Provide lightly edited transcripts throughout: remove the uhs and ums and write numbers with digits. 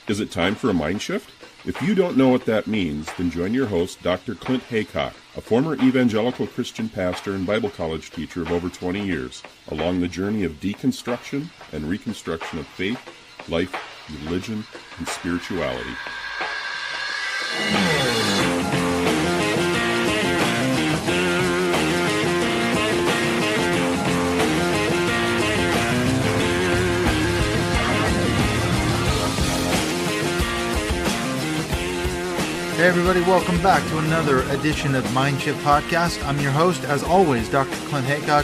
Is it time for a mind shift? If you don't know what that means, then join your host, Dr. Clint Haycock, a former evangelical Christian pastor and Bible college teacher of over 20 years, along the journey of deconstruction and reconstruction of faith, life, religion, and spirituality. Hey everybody, welcome back to another edition of Mindshift Podcast. I'm your host, as always, Dr. Clint Haycock,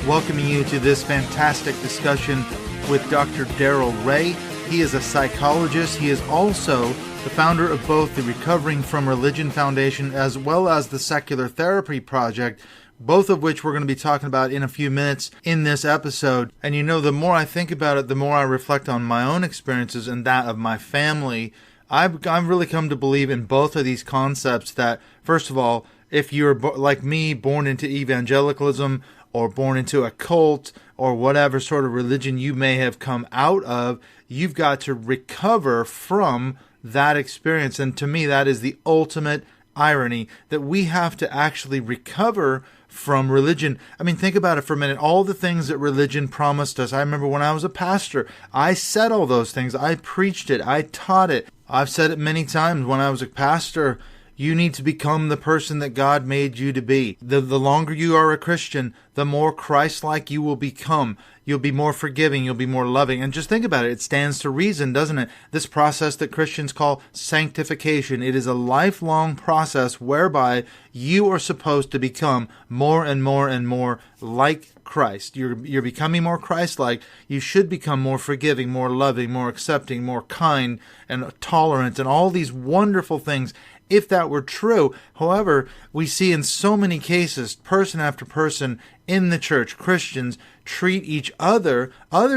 welcoming you to this fantastic discussion with Dr. Darrel Ray. He is a psychologist. He is also the founder of both the Recovering from Religion Foundation as well as the Secular Therapy Project, both of which we're going to be talking about in a few minutes in this episode. And you know, the more I think about it, the more I reflect on my own experiences and that of my family. I've really come to believe in both of these concepts that, first of all, if you're like me, born into evangelicalism or born into a cult or whatever sort of religion you may have come out of, you've got to recover from that experience. And to me, that is the ultimate irony, that we have to actually recover from religion. I mean, think about it for a minute. All the things that religion promised us. I remember when I was a pastor, I said all those things. I preached it. I taught it. I've said it many times when I was a pastor. You need to become the person that God made you to be. The longer you are a Christian, the more Christ-like you will become. You'll be more forgiving. You'll be more loving. And just think about it. It stands to reason, doesn't it? This process that Christians call sanctification. It is a lifelong process whereby you are supposed to become more and more and more like Christ. You're becoming more Christ-like. You should become more forgiving, more loving, more accepting, more kind and tolerant and all these wonderful things. If that were true, however, we see in so many cases, person after person in the church, Christians treat each other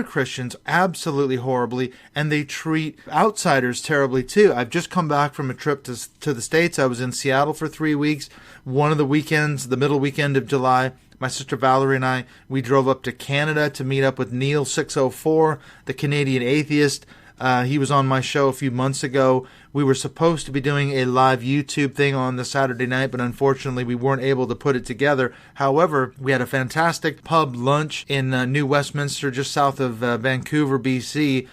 Christians, absolutely horribly, and they treat outsiders terribly too. I've just come back from a trip to the States. I was in Seattle for 3 weeks. One of the weekends, the middle weekend of July, my sister Valerie and I, we drove up to Canada to meet up with Neil 604, the Canadian atheist. He was on my show a few months ago. We were supposed to be doing a live YouTube thing on the Saturday night, but unfortunately we weren't able to put it together. However, we had a fantastic pub lunch in New Westminster, just south of Vancouver, BC.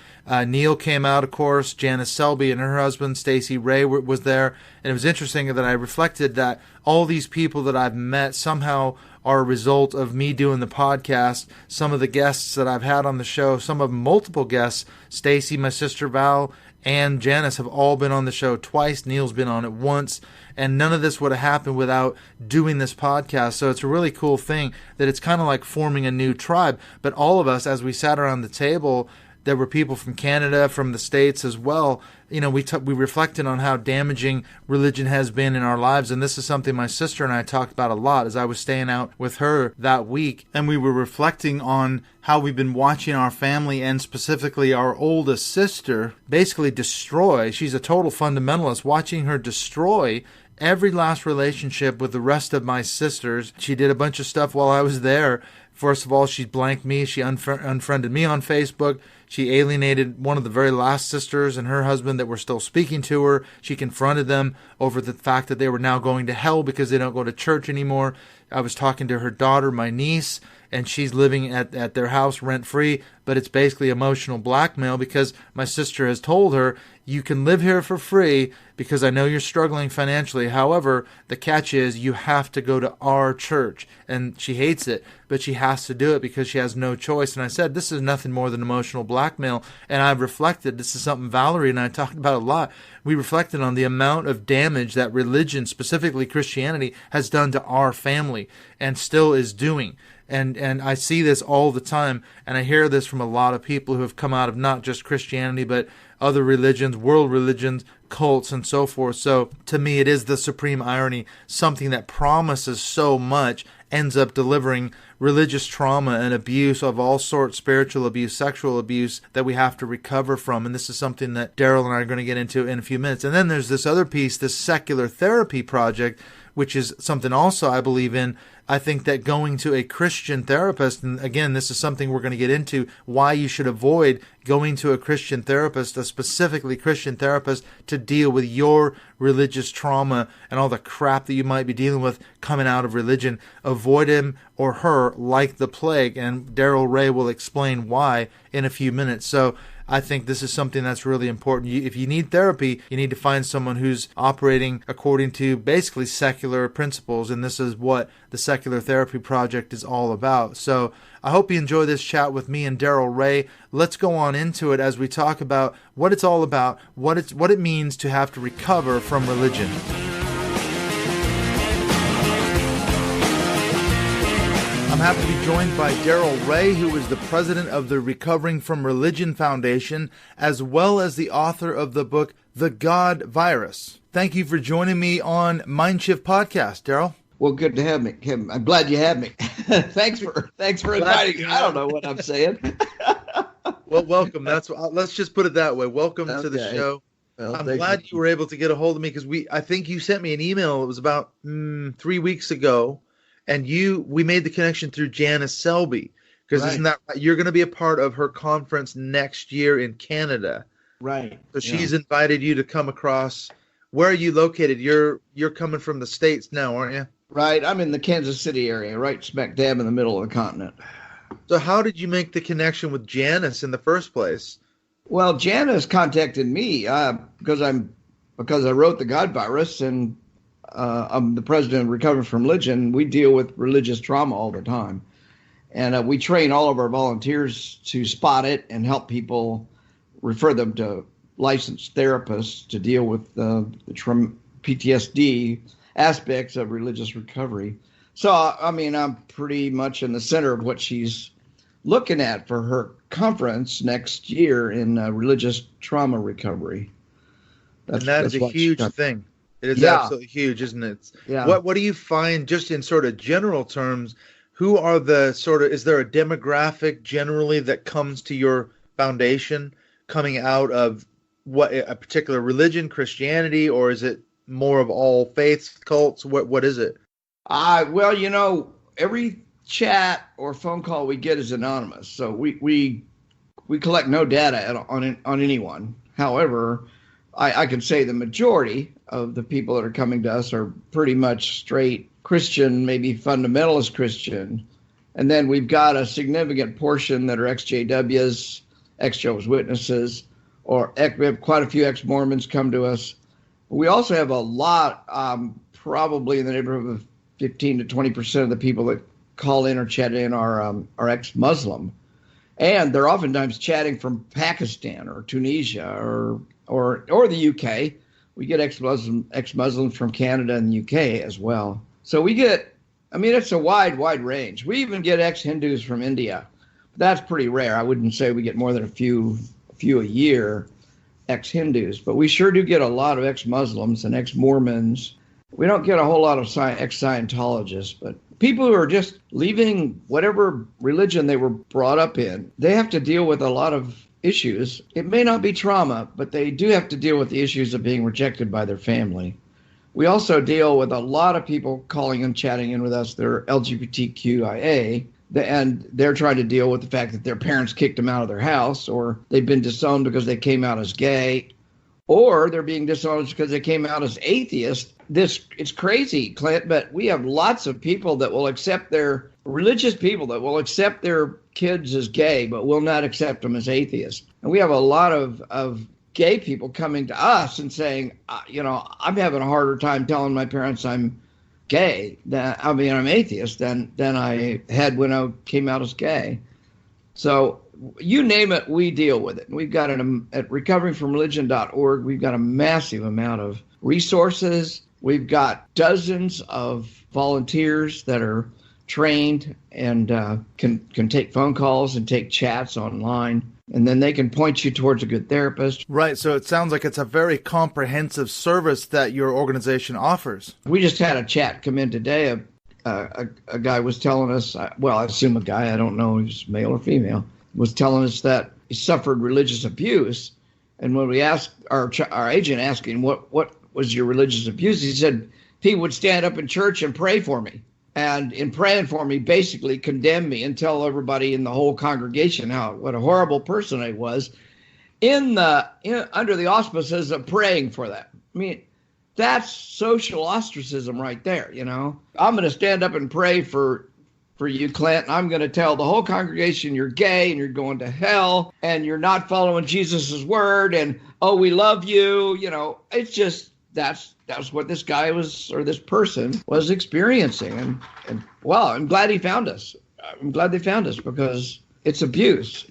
Neil came out, of course. Janice Selby and her husband, Stacey Ray, was there. And it was interesting that I reflected that all these people that I've met somehow are a result of me doing the podcast. Some of the guests that I've had on the show, some of multiple guests, Stacey, my sister Val, and Janice have all been on the show twice. Neil's been on it once. And none of this would have happened without doing this podcast. So it's a really cool thing that it's kind of like forming a new tribe. But all of us, as we sat around the table, there were people from Canada, from the States as well. You know, we reflected on how damaging religion has been in our lives. And this is something my sister and I talked about a lot as I was staying out with her that week. And we were reflecting on how we've been watching our family and specifically our oldest sister basically destroy. She's a total fundamentalist, watching her destroy every last relationship with the rest of my sisters. She did a bunch of stuff while I was there. First of all, she blanked me. She unfriended me on Facebook. She alienated one of the very last sisters and her husband that were still speaking to her. She confronted them over the fact that they were now going to hell because they don't go to church anymore. I was talking to her daughter, my niece, and she's living at their house rent-free, but it's basically emotional blackmail because my sister has told her, you can live here for free because I know you're struggling financially. However, the catch is you have to go to our church. And she hates it, but she has to do it because she has no choice. And I said, this is nothing more than emotional blackmail. And I've reflected, this is something Valerie and I talked about a lot. We reflected on the amount of damage that religion, specifically Christianity, has done to our family and still is doing. And I see this all the time, and I hear this from a lot of people who have come out of not just Christianity, but other religions, world religions, cults, and so forth. So to me, it is the supreme irony. Something that promises so much ends up delivering religious trauma and abuse of all sorts, spiritual abuse, sexual abuse, that we have to recover from. And this is something that Darrel and I are going to get into in a few minutes. And then there's this other piece, this secular therapy project, which is something also I believe in, I think that going to a Christian therapist, and again, this is something we're going to get into, why you should avoid going to a Christian therapist, a specifically Christian therapist, to deal with your religious trauma and all the crap that you might be dealing with coming out of religion. Avoid him or her like the plague, and Darrel Ray will explain why in a few minutes. So I think this is something that's really important. If you need therapy, you need to find someone who's operating according to basically secular principles, and this is what the Secular Therapy Project is all about. So I hope you enjoy this chat with me and Darrel Ray. Let's go on into it as we talk about what it's all about, what it means to have to recover from religion. I'm happy to be joined by Darrel Ray, who is the president of the Recovering from Religion Foundation, as well as the author of the book, The God Virus. Thank you for joining me on Mindshift Podcast, Darrel. Well, good to have me, Kim. I'm glad you had me. Thanks for inviting me. I don't know what I'm saying. Well, welcome. Let's just put it that way. Welcome to the show. Well, I'm glad you were able to get a hold of me because I think you sent me an email. It was about 3 weeks ago. And we made the connection through Janice Selby, because Isn't that right? You're going to be a part of her conference next year in Canada. Right. So she's invited you to come across. Where are you located? You're coming from the States now, aren't you? Right. I'm in the Kansas City area, right smack dab in the middle of the continent. So how did you make the connection with Janice in the first place? Well, Janice contacted me because I wrote The God Virus, and I'm the president of Recovering from Religion. We deal with religious trauma all the time. And we train all of our volunteers to spot it and help people, refer them to licensed therapists to deal with the PTSD aspects of religious recovery. So, I mean, I'm pretty much in the center of what she's looking at for her conference next year in religious trauma recovery. That is a huge thing. It is absolutely huge, isn't it? Yeah. What do you find, just in sort of general terms, who are is there a demographic generally that comes to your foundation coming out of a particular religion, Christianity, or is it more of all faiths, cults? What is it? Well, every chat or phone call we get is anonymous. So we collect no data on anyone. However, I can say the majority of the people that are coming to us are pretty much straight Christian, maybe fundamentalist Christian. And then we've got a significant portion that are ex-JWs, ex-Jehovah's Witnesses, or we have quite a few ex-Mormons come to us. We also have a lot, probably in the neighborhood of 15 to 20% of the people that call in or chat in are ex-Muslim. And they're oftentimes chatting from Pakistan or Tunisia or the UK. We get ex-Muslims from Canada and the UK as well. So we get, it's a wide range. We even get ex-Hindus from India. That's pretty rare. I wouldn't say we get more than a few a year ex-Hindus, but we sure do get a lot of ex-Muslims and ex-Mormons. We don't get a whole lot of ex-Scientologists, but people who are just leaving whatever religion they were brought up in, they have to deal with a lot of issues. It may not be trauma, but they do have to deal with the issues of being rejected by their family. We also deal with a lot of people calling and chatting in with us. They're LGBTQIA, and they're trying to deal with the fact that their parents kicked them out of their house, or they've been disowned because they came out as gay, or they're being disowned because they came out as atheist. It's crazy, Clint, but we have lots of people that will accept religious people that will accept their kids as gay, but will not accept them as atheists. And we have a lot of gay people coming to us and saying, I'm having a harder time telling my parents I'm gay, I'm atheist than I had when I came out as gay. So you name it, we deal with it. We've got at recoveringfromreligion.org, we've got a massive amount of resources. We've got dozens of volunteers that are trained and can take phone calls and take chats online. And then they can point you towards a good therapist. Right. So it sounds like it's a very comprehensive service that your organization offers. We just had a chat come in today. A guy was telling us, I assume a guy, I don't know if he's male or female, was telling us that he suffered religious abuse. And when we asked our agent asking what was your religious abuse, he said he would stand up in church and pray for me. and in praying for me, basically condemn me and tell everybody in the whole congregation what a horrible person I was under the auspices of praying for that. I mean, that's social ostracism right there, you know. I'm going to stand up and pray for you, Clint. I'm going to tell the whole congregation you're gay and you're going to hell and you're not following Jesus's word and, oh, we love you. You know, it's just, that's what this guy was, or this person was experiencing. And well, I'm glad he found us. I'm glad they found us because it's abuse.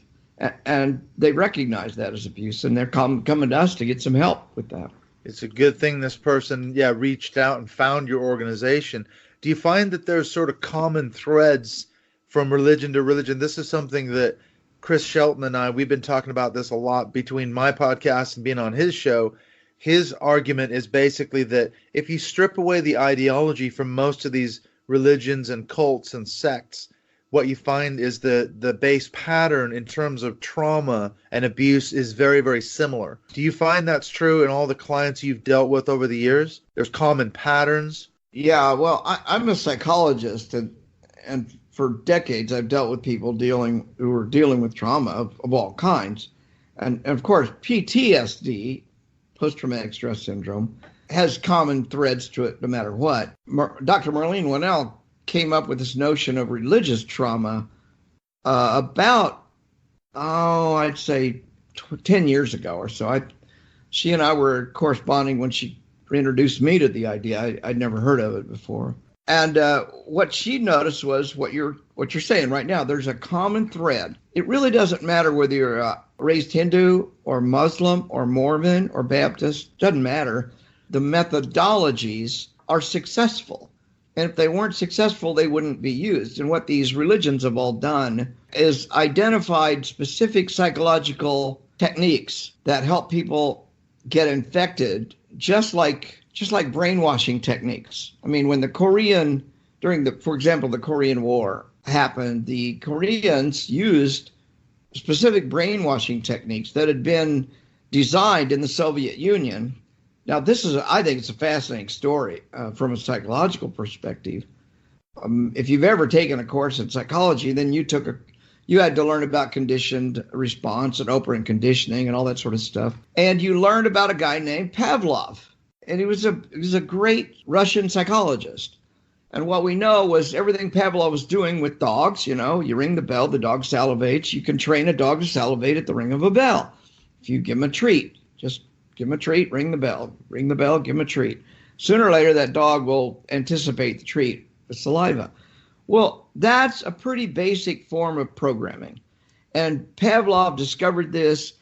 And they recognize that as abuse, and they're coming to us to get some help with that. It's a good thing this person, reached out and found your organization. Do you find that there's sort of common threads from religion to religion? This is something that Chris Shelton and I, we've been talking about this a lot between my podcast and being on his show. His argument is basically that if you strip away the ideology from most of these religions and cults and sects, what you find is the base pattern in terms of trauma and abuse is very, very similar. Do you find that's true in all the clients you've dealt with over the years? There's common patterns? Yeah, well, I'm a psychologist, and for decades I've dealt with people who are dealing with trauma of all kinds. And of course, PTSD, post-traumatic stress syndrome, has common threads to it no matter what. Dr. Marlene Winnell came up with this notion of religious trauma I'd say 10 years ago or so. She and I were corresponding when she introduced me to the idea. I'd never heard of it before. And what she noticed was what you're saying right now. There's a common thread. It really doesn't matter whether you're raised Hindu or Muslim or Mormon or Baptist. Doesn't matter. The methodologies are successful. And if they weren't successful, they wouldn't be used. And what these religions have all done is identified specific psychological techniques that help people get infected, just like brainwashing techniques. I mean, when for example, the Korean War happened, the Koreans used specific brainwashing techniques that had been designed in the Soviet Union. Now, I think it's a fascinating story from a psychological perspective. If you've ever taken a course in psychology, then you had to learn about conditioned response and operant conditioning and all that sort of stuff. And you learned about a guy named Pavlov. And he was a great Russian psychologist. And what we know was everything Pavlov was doing with dogs, you ring the bell, the dog salivates. You can train a dog to salivate at the ring of a bell. If you give him a treat, just give him a treat, ring the bell, give him a treat. Sooner or later, that dog will anticipate the treat with saliva. Well, that's a pretty basic form of programming. And Pavlov discovered this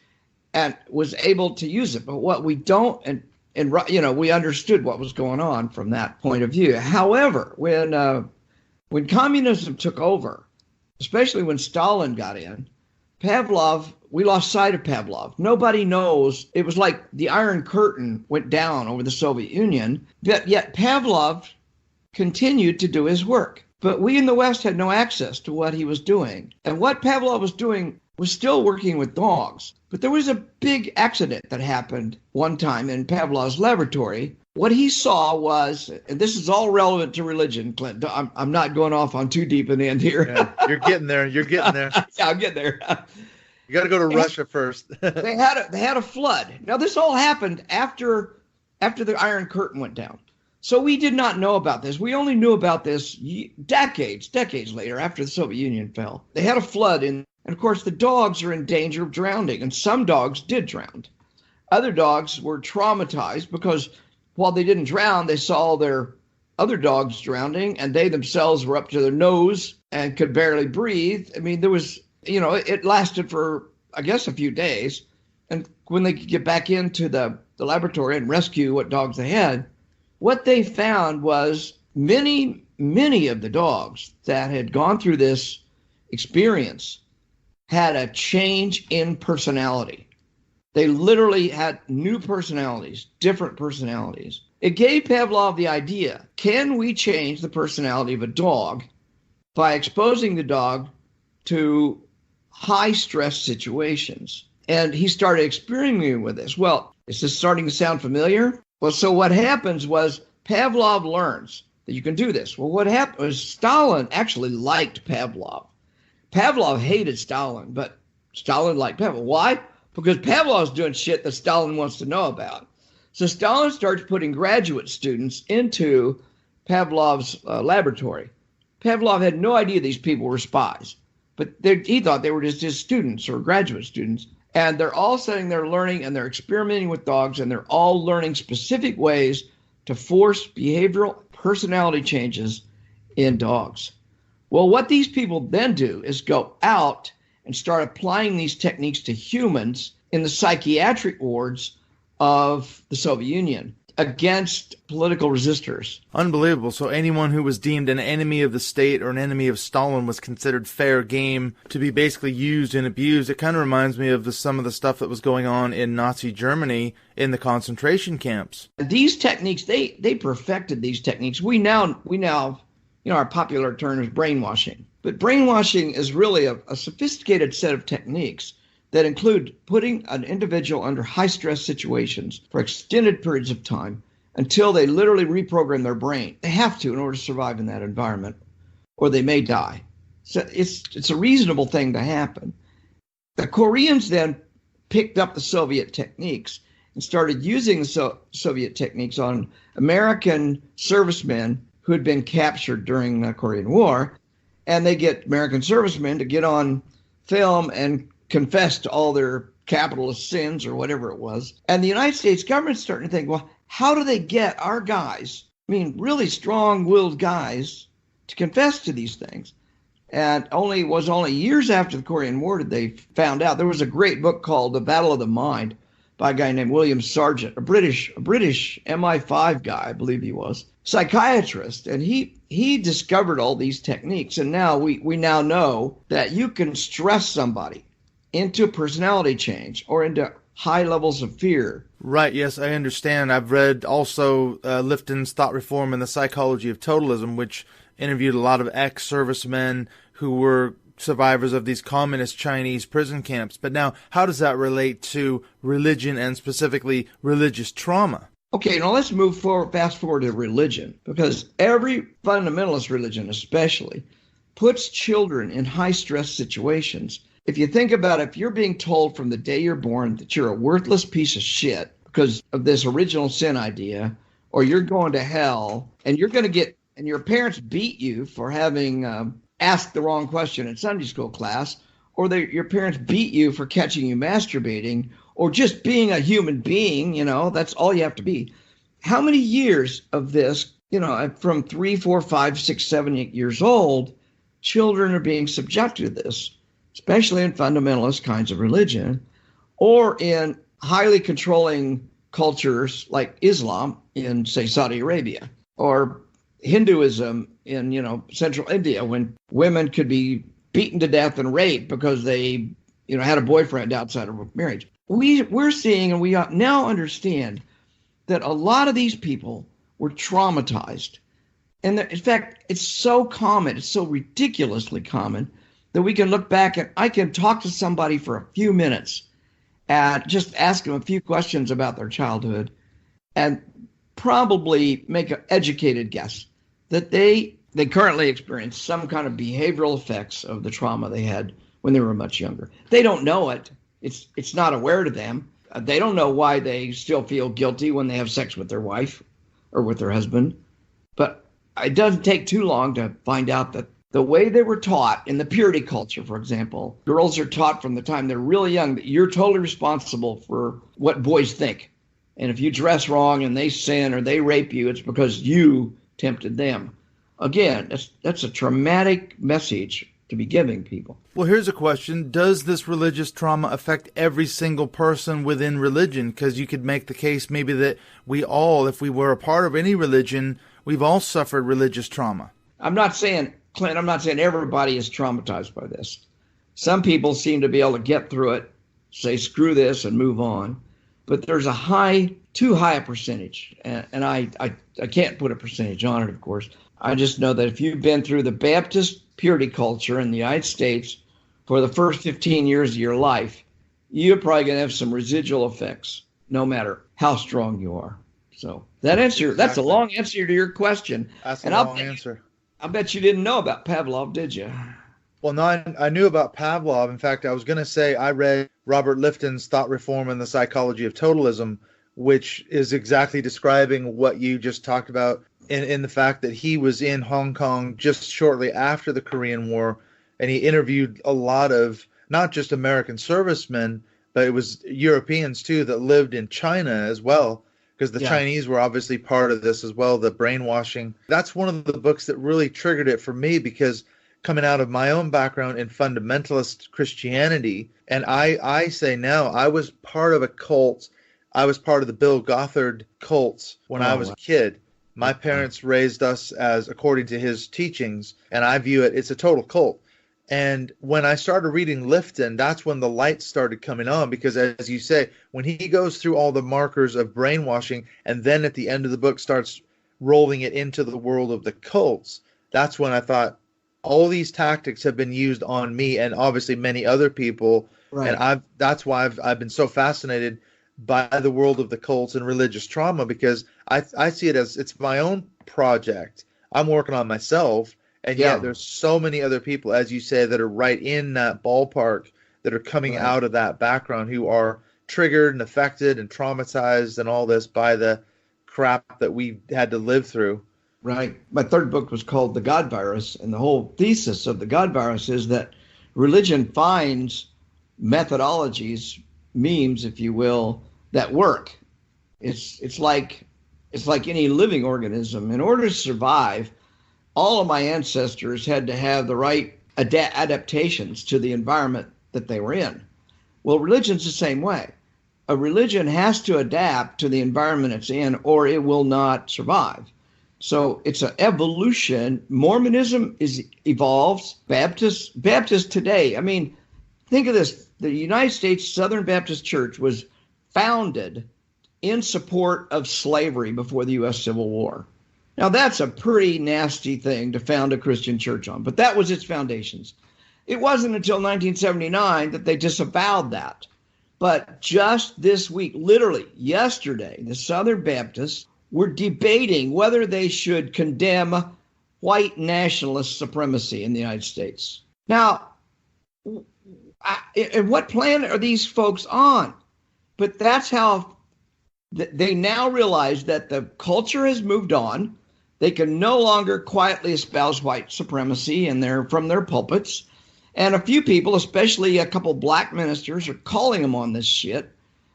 and was able to use it. But what we don't, we understood what was going on from that point of view. However, when communism took over, especially when Stalin got in, we lost sight of Pavlov. Nobody knows. It was like the Iron Curtain went down over the Soviet Union, but yet Pavlov continued to do his work. But we in the West had no access to what he was doing. And what Pavlov was doing was still working with dogs. But there was a big accident that happened one time in Pavlov's laboratory. What he saw was, and this is all relevant to religion, Clint. I'm not going off on too deep an end here. Yeah, you're getting there. Yeah, I'm getting there. You got to go to Russia first. They had a flood. Now, this all happened after the Iron Curtain went down. So we did not know about this. We only knew about this decades later, after the Soviet Union fell. They had a flood, and of course, the dogs are in danger of drowning, and some dogs did drown. Other dogs were traumatized because while they didn't drown, they saw their other dogs drowning, and they themselves were up to their nose and could barely breathe. I mean, there was, it lasted for, I guess, a few days. And when they could get back into the laboratory and rescue what dogs they had, what they found was many of the dogs that had gone through this experience had a change in personality. They literally had new personalities, different personalities. It gave Pavlov the idea, can we change the personality of a dog by exposing the dog to high stress situations? And he started experimenting with this. Well, is this starting to sound familiar? Well, so what happens was Pavlov learns that you can do this. Well, what happened was Stalin actually liked Pavlov. Pavlov hated Stalin, but Stalin liked Pavlov. Why? Because Pavlov's doing shit that Stalin wants to know about. So Stalin starts putting graduate students into Pavlov's laboratory. Pavlov had no idea these people were spies, but he thought they were just his students or graduate students. And they're all sitting there learning, and they're experimenting with dogs, and they're all learning specific ways to force behavioral personality changes in dogs. Well, what these people then do is go out and start applying these techniques to humans in the psychiatric wards of the Soviet Union against political resistors. Unbelievable. So anyone who was deemed an enemy of the state or an enemy of Stalin was considered fair game to be basically used and abused. It kind of reminds me of some of the stuff that was going on in Nazi Germany in the concentration camps. These techniques, they perfected these techniques. We now, our popular term is brainwashing. But brainwashing is really a sophisticated set of techniques that include putting an individual under high-stress situations for extended periods of time until they literally reprogram their brain. They have to in order to survive in that environment, or they may die. So it's a reasonable thing to happen. The Koreans then picked up the Soviet techniques and started using the Soviet techniques on American servicemen who had been captured during the Korean War. And they get American servicemen to get on film and confess to all their capitalist sins or whatever it was. And the United States government's starting to think, well, how do they get our guys, really strong-willed guys, to confess to these things? And only years after the Korean War did they found out. There was a great book called The Battle of the Mind by a guy named William Sargent, a British MI5 guy, I believe he was, psychiatrist, and he discovered all these techniques. And now we now know that you can stress somebody into personality change or into high levels of fear. Right, yes, I understand. I've read also Lifton's Thought Reform and the Psychology of Totalism, which interviewed a lot of ex-servicemen who were survivors of these communist Chinese prison camps. But now, how does that relate to religion and specifically religious trauma? Okay, now let's fast forward to religion, because every fundamentalist religion especially puts children in high-stress situations. If you think about it, if you're being told from the day you're born that you're a worthless piece of shit because of this original sin idea, or you're going to hell, and and your parents beat you for having asked the wrong question in Sunday school class, or your parents beat you for catching you masturbating, or just being a human being, that's all you have to be. How many years of this, from 3, 4, 5, 6, 7, 8 years old, children are being subjected to this, especially in fundamentalist kinds of religion, or in highly controlling cultures like Islam in, say, Saudi Arabia, or Hinduism in, central India, when women could be beaten to death and raped because they, had a boyfriend outside of marriage. We're seeing, and we now understand that a lot of these people were traumatized. And in fact, it's so common, it's so ridiculously common, that we can look back and I can talk to somebody for a few minutes and just ask them a few questions about their childhood and probably make an educated guess that they currently experience some kind of behavioral effects of the trauma they had when they were much younger. They don't know it. It's not aware to them. They don't know why they still feel guilty when they have sex with their wife or with their husband. But it doesn't take too long to find out that the way they were taught in the purity culture, for example, girls are taught from the time they're really young that you're totally responsible for what boys think. And if you dress wrong and they sin or they rape you, it's because you tempted them. Again, that's a traumatic message to be giving people. Well, here's a question. Does this religious trauma affect every single person within religion? Because you could make the case maybe that we all, if we were a part of any religion, we've all suffered religious trauma. I'm not saying, Clint, everybody is traumatized by this. Some people seem to be able to get through it, say screw this and move on. But there's too high a percentage. And I can't put a percentage on it, of course. I just know that if you've been through the Baptist purity culture in the United States for the first 15 years of your life, you're probably going to have some residual effects, no matter how strong you are. So that's a long answer to your question. That's a long answer. I bet you didn't know about Pavlov, did you? Well, no, I knew about Pavlov. In fact, I was going to say I read Robert Lifton's Thought Reform and the Psychology of Totalism, which is exactly describing what you just talked about in the fact that he was in Hong Kong just shortly after the Korean War, and he interviewed a lot of not just American servicemen, but it was Europeans too that lived in China as well, because the Chinese were obviously part of this as well, the brainwashing. That's one of the books that really triggered it for me, because coming out of my own background in fundamentalist Christianity, and I say now, I was part of a cult. I was part of the Bill Gothard cults when I was a kid. My parents raised us as according to his teachings, and I view it's a total cult. And when I started reading Lifton, that's when the lights started coming on, because as you say, when he goes through all the markers of brainwashing and then at the end of the book starts rolling it into the world of the cults, that's when I thought, all these tactics have been used on me and obviously many other people. Right. And that's why I've been so fascinated by the world of the cults and religious trauma, because I see it as it's my own project. I'm working on myself, and yet there's so many other people, as you say, that are right in that ballpark, that are coming out of that background, who are triggered and affected and traumatized and all this by the crap that we had to live through. Right. My third book was called The God Virus, and the whole thesis of The God Virus is that religion finds methodologies, memes, if you will, that work. It's like any living organism. In order to survive, all of my ancestors had to have the right adaptations to the environment that they were in. Well, religion's the same way. A religion has to adapt to the environment it's in, or it will not survive. So it's an evolution. Mormonism evolves. Baptists today, I mean, think of this. The United States Southern Baptist Church was founded in support of slavery before the U.S. Civil War. Now, that's a pretty nasty thing to found a Christian church on, but that was its foundations. It wasn't until 1979 that they disavowed that. But just this week, literally yesterday, the Southern Baptists were debating whether they should condemn white nationalist supremacy in the United States. Now, and what planet are these folks on? But that's how they now realize that the culture has moved on. They can no longer quietly espouse white supremacy from their pulpits. And a few people, especially a couple black ministers, are calling them on this shit.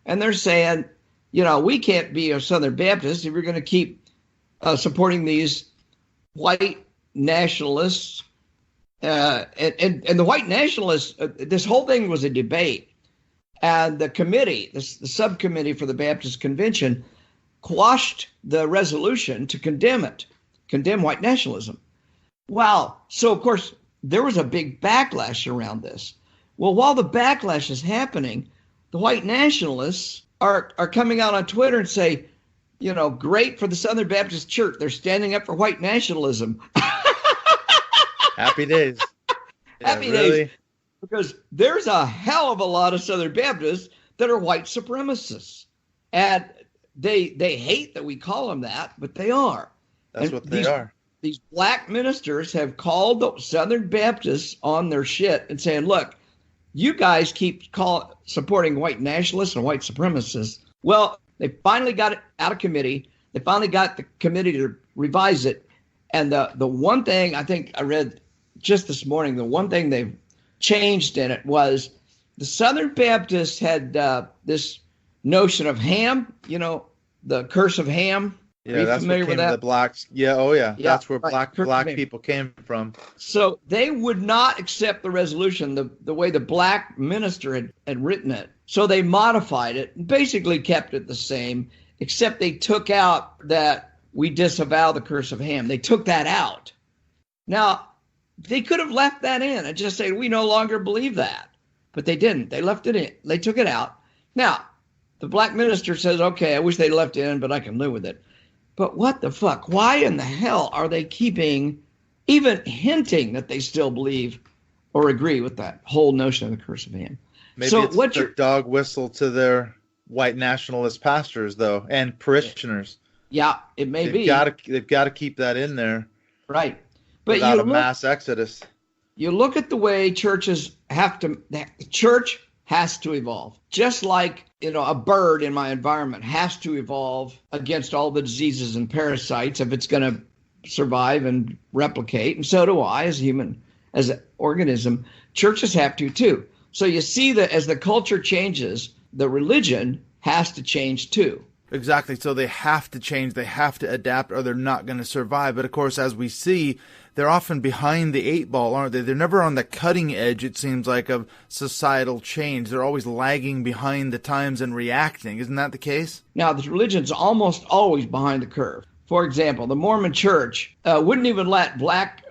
And they're saying, we can't be a Southern Baptist if you're going to keep supporting these white nationalists. And the white nationalists, this whole thing was a debate. And the committee, the subcommittee for the Baptist Convention, quashed the resolution to condemn white nationalism. Wow. So, of course, there was a big backlash around this. Well, while the backlash is happening, the white nationalists are coming out on Twitter and say, great for the Southern Baptist Church. They're standing up for white nationalism. Happy days. Happy days. Because there's a hell of a lot of Southern Baptists that are white supremacists. And they hate that we call them that, but they are. That's what they are. These black ministers have called the Southern Baptists on their shit and saying, look, you guys keep supporting white nationalists and white supremacists. Well, they finally got it out of committee. They finally got the committee to revise it. And the one thing I think I read just this morning, the one thing they've changed in it was the Southern Baptists had this notion of Ham, the curse of Ham. Yeah, that's what came to the blacks. Yeah, oh yeah. That's where black people came from. So they would not accept the resolution the way the black minister had written it. So they modified it and basically kept it the same, except they took out that we disavow the curse of Ham. They took that out. Now, they could have left that in and just said, we no longer believe that. But they didn't. They left it in. They took it out. Now, the black minister says, okay, I wish they left it in, but I can live with it. But what the fuck? Why in the hell are they keeping, even hinting that they still believe or agree with that whole notion of the curse of Ham? Maybe it's their dog whistle to their white nationalist pastors, though, and parishioners. Yeah, it may be. They've got to keep that in there. Right. But without a mass exodus. You look at the way churches the church has to evolve. Just like, a bird in my environment has to evolve against all the diseases and parasites if it's going to survive and replicate. And so do I as an organism. Churches have to too. So you see that as the culture changes, the religion has to change too. Exactly. So they have to change, they have to adapt, or they're not going to survive. But of course, as we see, they're often behind the 8 ball, aren't they? They're never on the cutting edge, it seems like, of societal change. They're always lagging behind the times and reacting. Isn't that the case? Now, the religion's almost always behind the curve. For example, the Mormon Church wouldn't even let black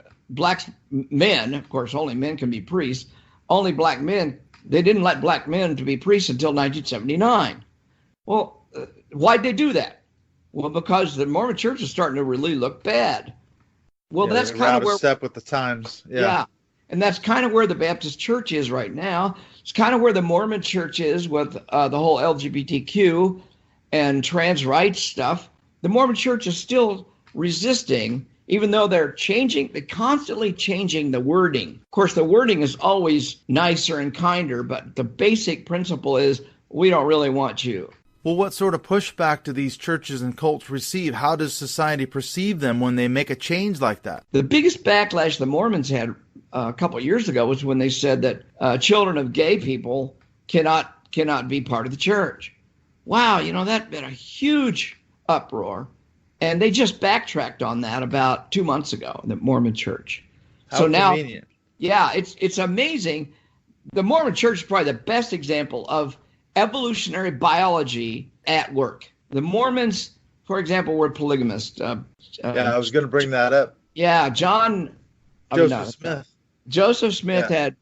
men, of course, only men can be priests, only black men, they didn't let black men to be priests until 1979. Well, why'd they do that? Well, because the Mormon Church is starting to really look bad. Well, that's kind of where step with the times. Yeah. And that's kind of where the Baptist Church is right now. It's kind of where the Mormon Church is with the whole LGBTQ and trans rights stuff. The Mormon Church is still resisting, even though they're constantly changing the wording. Of course, the wording is always nicer and kinder, but the basic principle is we don't really want you. Well, what sort of pushback do these churches and cults receive? How does society perceive them when they make a change like that? The biggest backlash the Mormons had a couple of years ago was when they said that children of gay people cannot be part of the church. Wow, that been a huge uproar. And they just backtracked on that about 2 months ago, the Mormon Church. How convenient. Now, yeah, it's amazing. The Mormon Church is probably the best example of evolutionary biology at work. The Mormons, for example, were polygamists. I was going to bring that up. Yeah, Joseph Smith had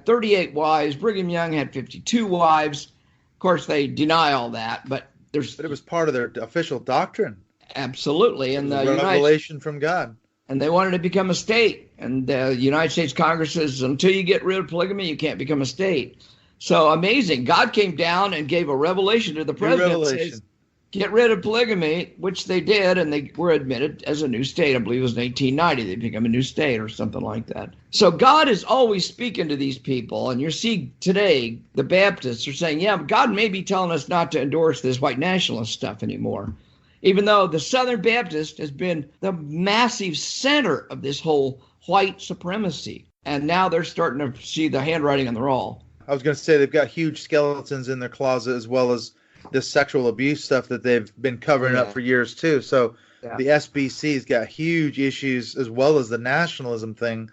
38 wives. Brigham Young had 52 wives. Of course, they deny all that, but it was part of their official doctrine. Absolutely, and the revelation from God. And they wanted to become a state. And the United States Congress says, until you get rid of polygamy, you can't become a state. So amazing. God came down and gave a revelation to the president. Says, get rid of polygamy, which they did, and they were admitted as a new state. I believe it was in 1890. They became a new state or something like that. So God is always speaking to these people. And you see today, the Baptists are saying, yeah, God may be telling us not to endorse this white nationalist stuff anymore. Even though the Southern Baptist has been the massive center of this whole white supremacy. And now they're starting to see the handwriting on the wall. I was going to say they've got huge skeletons in their closet, as well as this sexual abuse stuff that they've been covering up for years too. So the SBC's got huge issues, as well as the nationalism thing.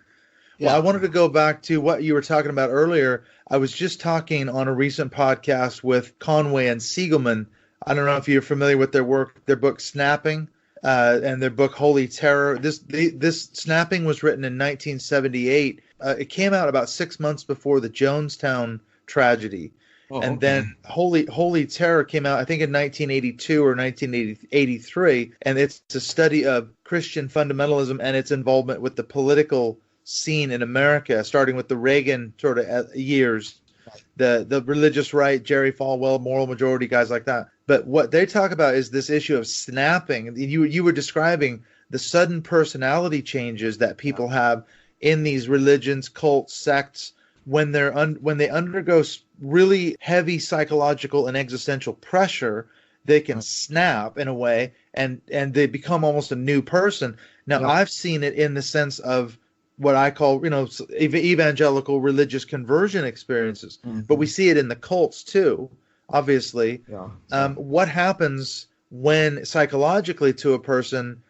Yeah. Well, I wanted to go back to what you were talking about earlier. I was just talking on a recent podcast with Conway and Siegelman. I don't know if you're familiar with their work, their book Snapping, and their book Holy Terror. This Snapping was written in 1978. It came out about 6 months before the Jonestown tragedy. And then Holy Terror came out, I think, in 1982 or 1983. And it's a study of Christian fundamentalism and its involvement with the political scene in America, starting with the Reagan sort of years, the religious right, Jerry Falwell, moral majority, guys like that. But what they talk about is this issue of snapping. You were describing the sudden personality changes that people have in these religions, cults, sects, when they undergo really heavy psychological and existential pressure, they can snap in a way, and they become almost a new person. Now, I've seen it in the sense of what I call, evangelical religious conversion experiences, but we see it in the cults too, obviously. What happens when psychologically to a person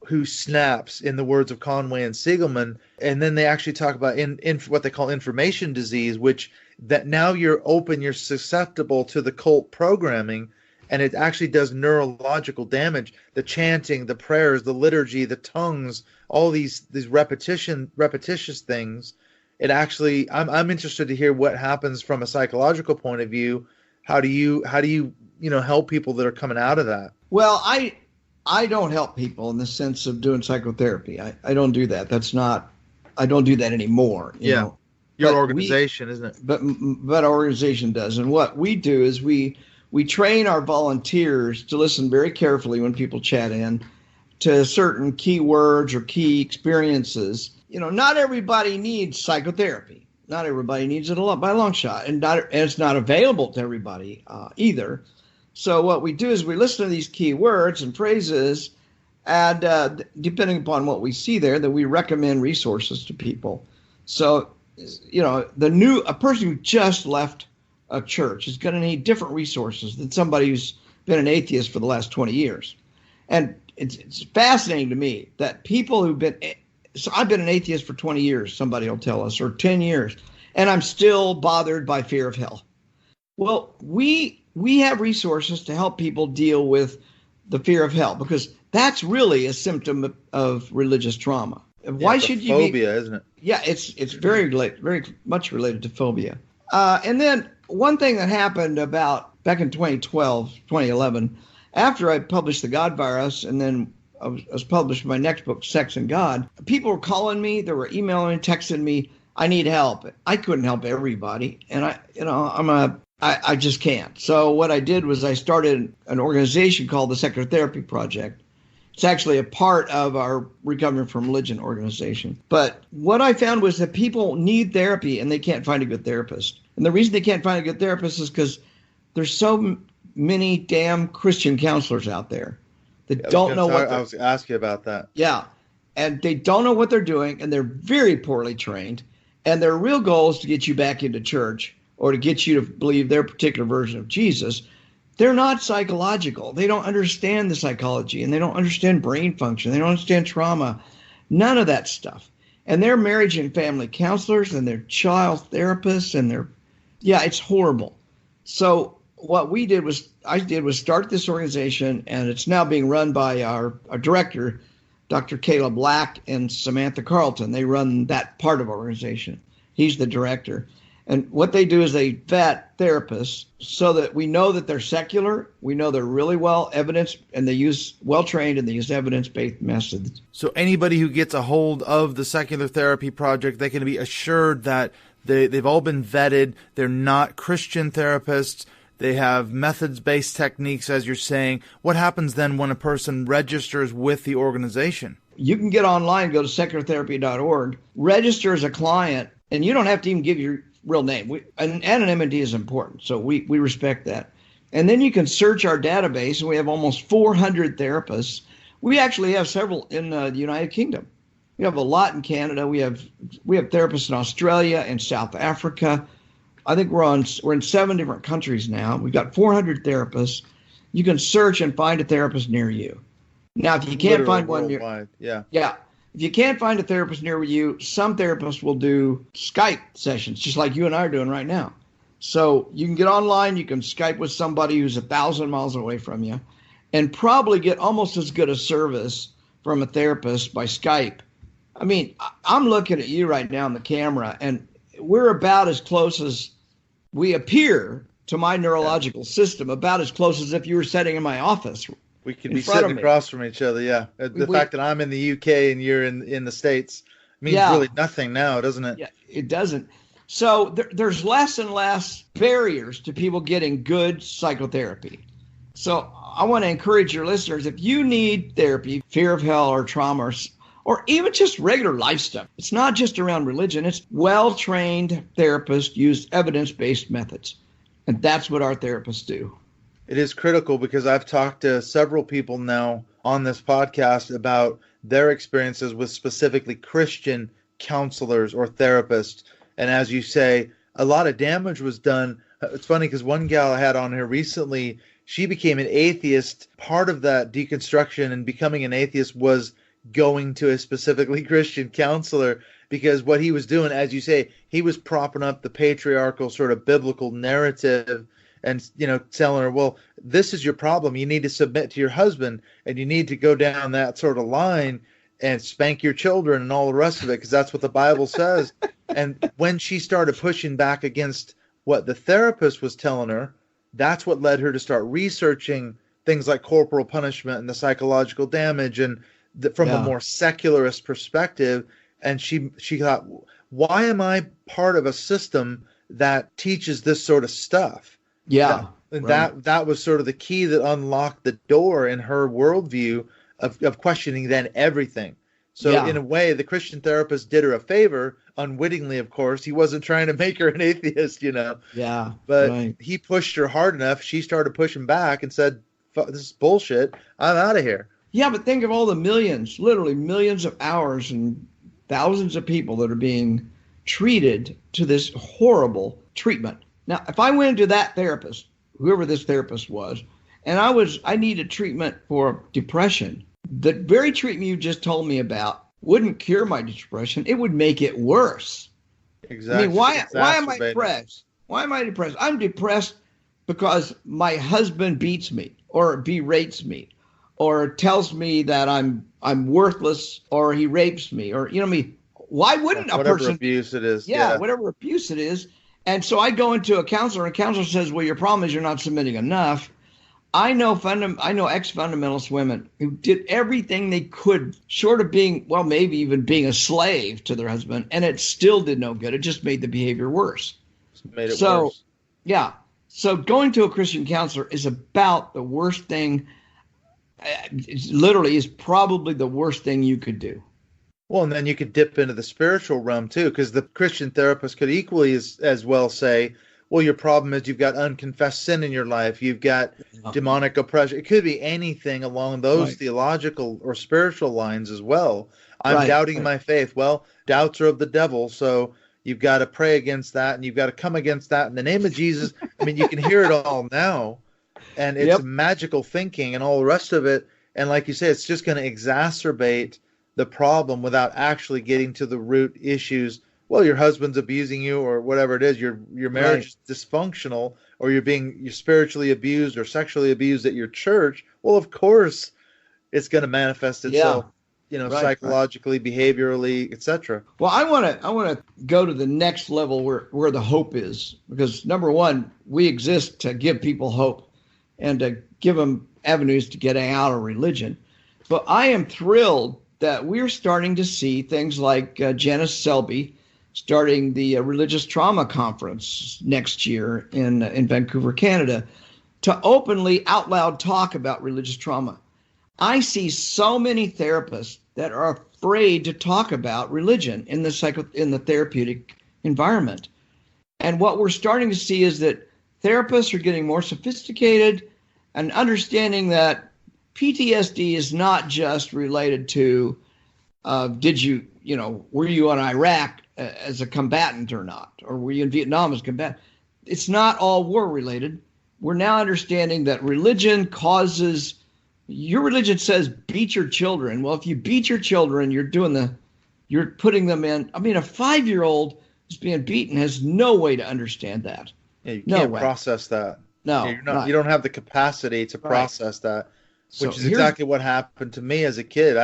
who snaps, in the words of Conway and Siegelman, and then they actually talk about in what they call information disease, which that now you're open, you're susceptible to the cult programming, and it actually does neurological damage. The chanting, the prayers, the liturgy, the tongues, all these repetitious things. It actually, I'm interested to hear what happens from a psychological point of view. How do you help people that are coming out of that? Well, I don't help people in the sense of doing psychotherapy. I don't do that. I don't do that anymore. You know? Your organization, isn't it? But our organization does. And what we do is we we train our volunteers to listen very carefully when people chat in to certain key words or key experiences. Not everybody needs psychotherapy. Not everybody needs it by a long shot, and it's not available to everybody either. So what we do is we listen to these key words and phrases, and depending upon what we see there, that we recommend resources to people. So, a person who just left a church is going to need different resources than somebody who's been an atheist for the last 20 years. And it's fascinating to me that people who've been, so I've been an atheist for 20 years, somebody will tell us, or 10 years, and I'm still bothered by fear of hell. Well, we have resources to help people deal with the fear of hell, because that's really a symptom of religious trauma. Why should you phobia, isn't it? Yeah, it's very much related to phobia. And then one thing that happened about back in 2011, after I published The God Virus, and then I was published my next book, Sex and God, people were calling me, they were emailing and texting me, I need help. I couldn't help everybody, and I just can't. So what I did was I started an organization called the Secular Therapy Project. It's actually a part of our Recovering from Religion organization. But what I found was that people need therapy and they can't find a good therapist. And the reason they can't find a good therapist is because there's so many damn Christian counselors out there that don't know what I was going to ask you about that. Yeah. And they don't know what they're doing, and they're very poorly trained. And their real goal is to get you back into church or to get you to believe their particular version of Jesus. They're not psychological. They don't understand the psychology, and they don't understand brain function. They don't understand trauma, none of that stuff. And they're marriage and family counselors, and they're child therapists, and it's horrible. So what I did was start this organization, and it's now being run by our director, Dr. Caleb Black and Samantha Carlton. They run that part of our organization. He's the director. And what they do is they vet therapists so that we know that they're secular, we know they're really well-trained, and they use evidence-based methods. So anybody who gets a hold of the Secular Therapy Project, they can be assured that they've all been vetted. They're not Christian therapists. They have methods-based techniques, as you're saying. What happens then when a person registers with the organization? You can get online, go to seculartherapy.org, register as a client, and you don't have to even give your real name. Anonymity is important, so we respect that. And then you can search our database, and we have almost 400 therapists. We actually have several in the United Kingdom. We have a lot in Canada. We have therapists in Australia and South Africa. I think we're in 7 different countries now. We've got 400 therapists. You can search and find a therapist near you. Now, if you can't find one near, if you can't find a therapist near you, some therapists will do Skype sessions, just like you and I are doing right now. So you can get online, you can Skype with somebody who's 1,000 miles away from you, and probably get almost as good a service from a therapist by Skype. I mean, I'm looking at you right now on the camera, and we're about as close as we appear to my neurological system, about as close as if you were sitting in my office. We could be sitting across from each other, yeah. The fact that I'm in the UK and you're in the States means really nothing now, doesn't it? Yeah, it doesn't. So there's less and less barriers to people getting good psychotherapy. So I want to encourage your listeners, if you need therapy, fear of hell or trauma, or even just regular life stuff, it's not just around religion. It's well-trained therapists use evidence-based methods. And that's what our therapists do. It is critical because I've talked to several people now on this podcast about their experiences with specifically Christian counselors or therapists. And as you say, a lot of damage was done. It's funny because one gal I had on here recently, she became an atheist. Part of that deconstruction and becoming an atheist was going to a specifically Christian counselor, because what he was doing, as you say, he was propping up the patriarchal sort of biblical narrative and, telling her, well, this is your problem. You need to submit to your husband, and you need to go down that sort of line and spank your children and all the rest of it, because that's what the Bible says. And when she started pushing back against what the therapist was telling her, that's what led her to start researching things like corporal punishment and the psychological damage and from a more secularist perspective. And she thought, why am I part of a system that teaches this sort of stuff? Yeah. And Right. that was sort of the key that unlocked the door in her worldview of questioning then everything. So in Yeah. a way, the Christian therapist did her a favor, unwittingly, of course. He wasn't trying to make her an atheist, Yeah. but Right. he pushed her hard enough. She started pushing back and said, "Fuck, this is bullshit. I'm out of here." Yeah, but think of all the millions, literally millions of hours and thousands of people that are being treated to this horrible treatment. Now, if I went to that therapist, whoever this therapist was, and I needed treatment for depression, the very treatment you just told me about wouldn't cure my depression. It would make it worse. I mean, Exactly. why am I Exacerbated. depressed? Why am I depressed? I'm depressed because my husband beats me or berates me or tells me that I'm worthless or he rapes me or why wouldn't a Whatever person abuse it is. yeah, Yeah. whatever abuse it is. And so I go into a counselor and a counselor says, "Well, your problem is you're not submitting enough." I know ex-fundamentalist women who did everything they could, short of being, well, maybe even being a slave to their husband, and it still did no good. It just made the behavior worse. It's made it So, worse. yeah. So going to a Christian counselor is about the worst thing. It literally is probably the worst thing you could do. Well, and then you could dip into the spiritual realm too, because the Christian therapist could equally as well say, well, your problem is you've got unconfessed sin in your life. You've got demonic oppression. It could be anything along those Right. theological or spiritual lines as well. I'm Right, doubting right. my faith. Well, doubts are of the devil. So you've got to pray against that and you've got to come against that in the name of Jesus. I mean, you can hear it all now. And it's Yep. magical thinking and all the rest of it. And like you say, it's just going to exacerbate the problem without actually getting to the root issues. Well, your husband's abusing you or whatever it is, your marriage is dysfunctional, or you're spiritually abused or sexually abused at your church. Well, of course it's going to manifest itself, Right, psychologically, behaviorally, etc. Well, I want to go to the next level where the hope is, because number one, we exist to give people hope and to give them avenues to get out of religion. But I am thrilled that we're starting to see things like Janice Selby starting the Religious Trauma Conference next year in Vancouver, Canada, to openly, out loud talk about religious trauma. I see so many therapists that are afraid to talk about religion in the therapeutic environment. And what we're starting to see is that therapists are getting more sophisticated and understanding that PTSD is not just related to were you in Iraq as a combatant or not, or were you in Vietnam as a combatant? It's not all war related. We're now understanding that religion causes. Your religion says beat your children. Well, if you beat your children, you're putting them in. I mean, a 5-year-old who's being beaten has no way to understand that. Yeah, you No can't way. process that. No, You don't have the capacity to process that. Which is exactly what happened to me as a kid.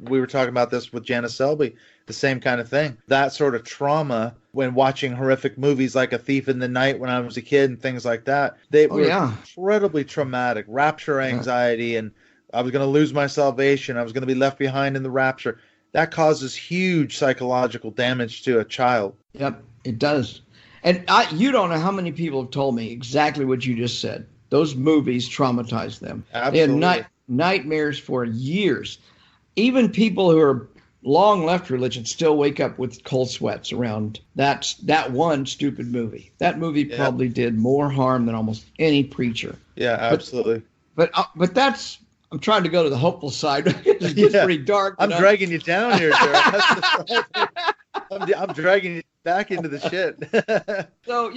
We were talking about this with Janice Selby, the same kind of thing. That sort of trauma when watching horrific movies like A Thief in the Night when I was a kid and things like that. They were incredibly traumatic, rapture anxiety, and I was going to lose my salvation. I was going to be left behind in the rapture. That causes huge psychological damage to a child. Yep, it does. And you don't know how many people have told me exactly what you just said. Those movies traumatized them. Absolutely. They had nightmares for years. Even people who are long left religion still wake up with cold sweats around that one stupid movie. That movie probably did more harm than almost any preacher. Yeah, absolutely. But that's, I'm trying to go to the hopeful side. It gets pretty dark. I'm dragging you down here, Darrel. I'm dragging you back into the shit. So,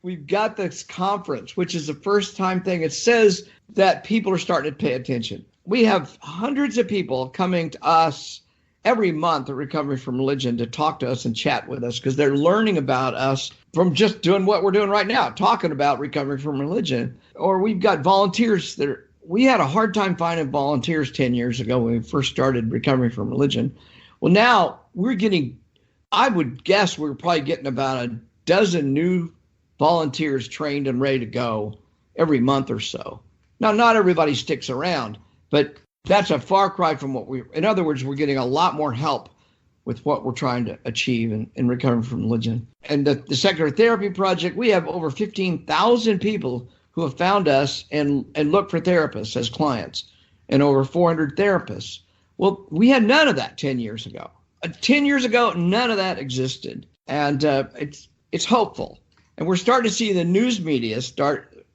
we've got this conference, which is a first time thing. It says that people are starting to pay attention. We have hundreds of people coming to us every month at Recovery from Religion to talk to us and chat with us because they're learning about us from just doing what we're doing right now, talking about recovery from religion. Or we've got volunteers we had a hard time finding volunteers 10 years ago when we first started Recovery from Religion. Well, now I would guess we're probably getting about a dozen new volunteers trained and ready to go every month or so. Now, not everybody sticks around, but that's a far cry from in other words, we're getting a lot more help with what we're trying to achieve in recovering from religion. And the Secular Therapy Project, we have over 15,000 people who have found us and look for therapists as clients, and over 400 therapists. Well, we had none of that 10 years ago. 10 years ago, none of that existed. And it's hopeful. And we're starting to see the news media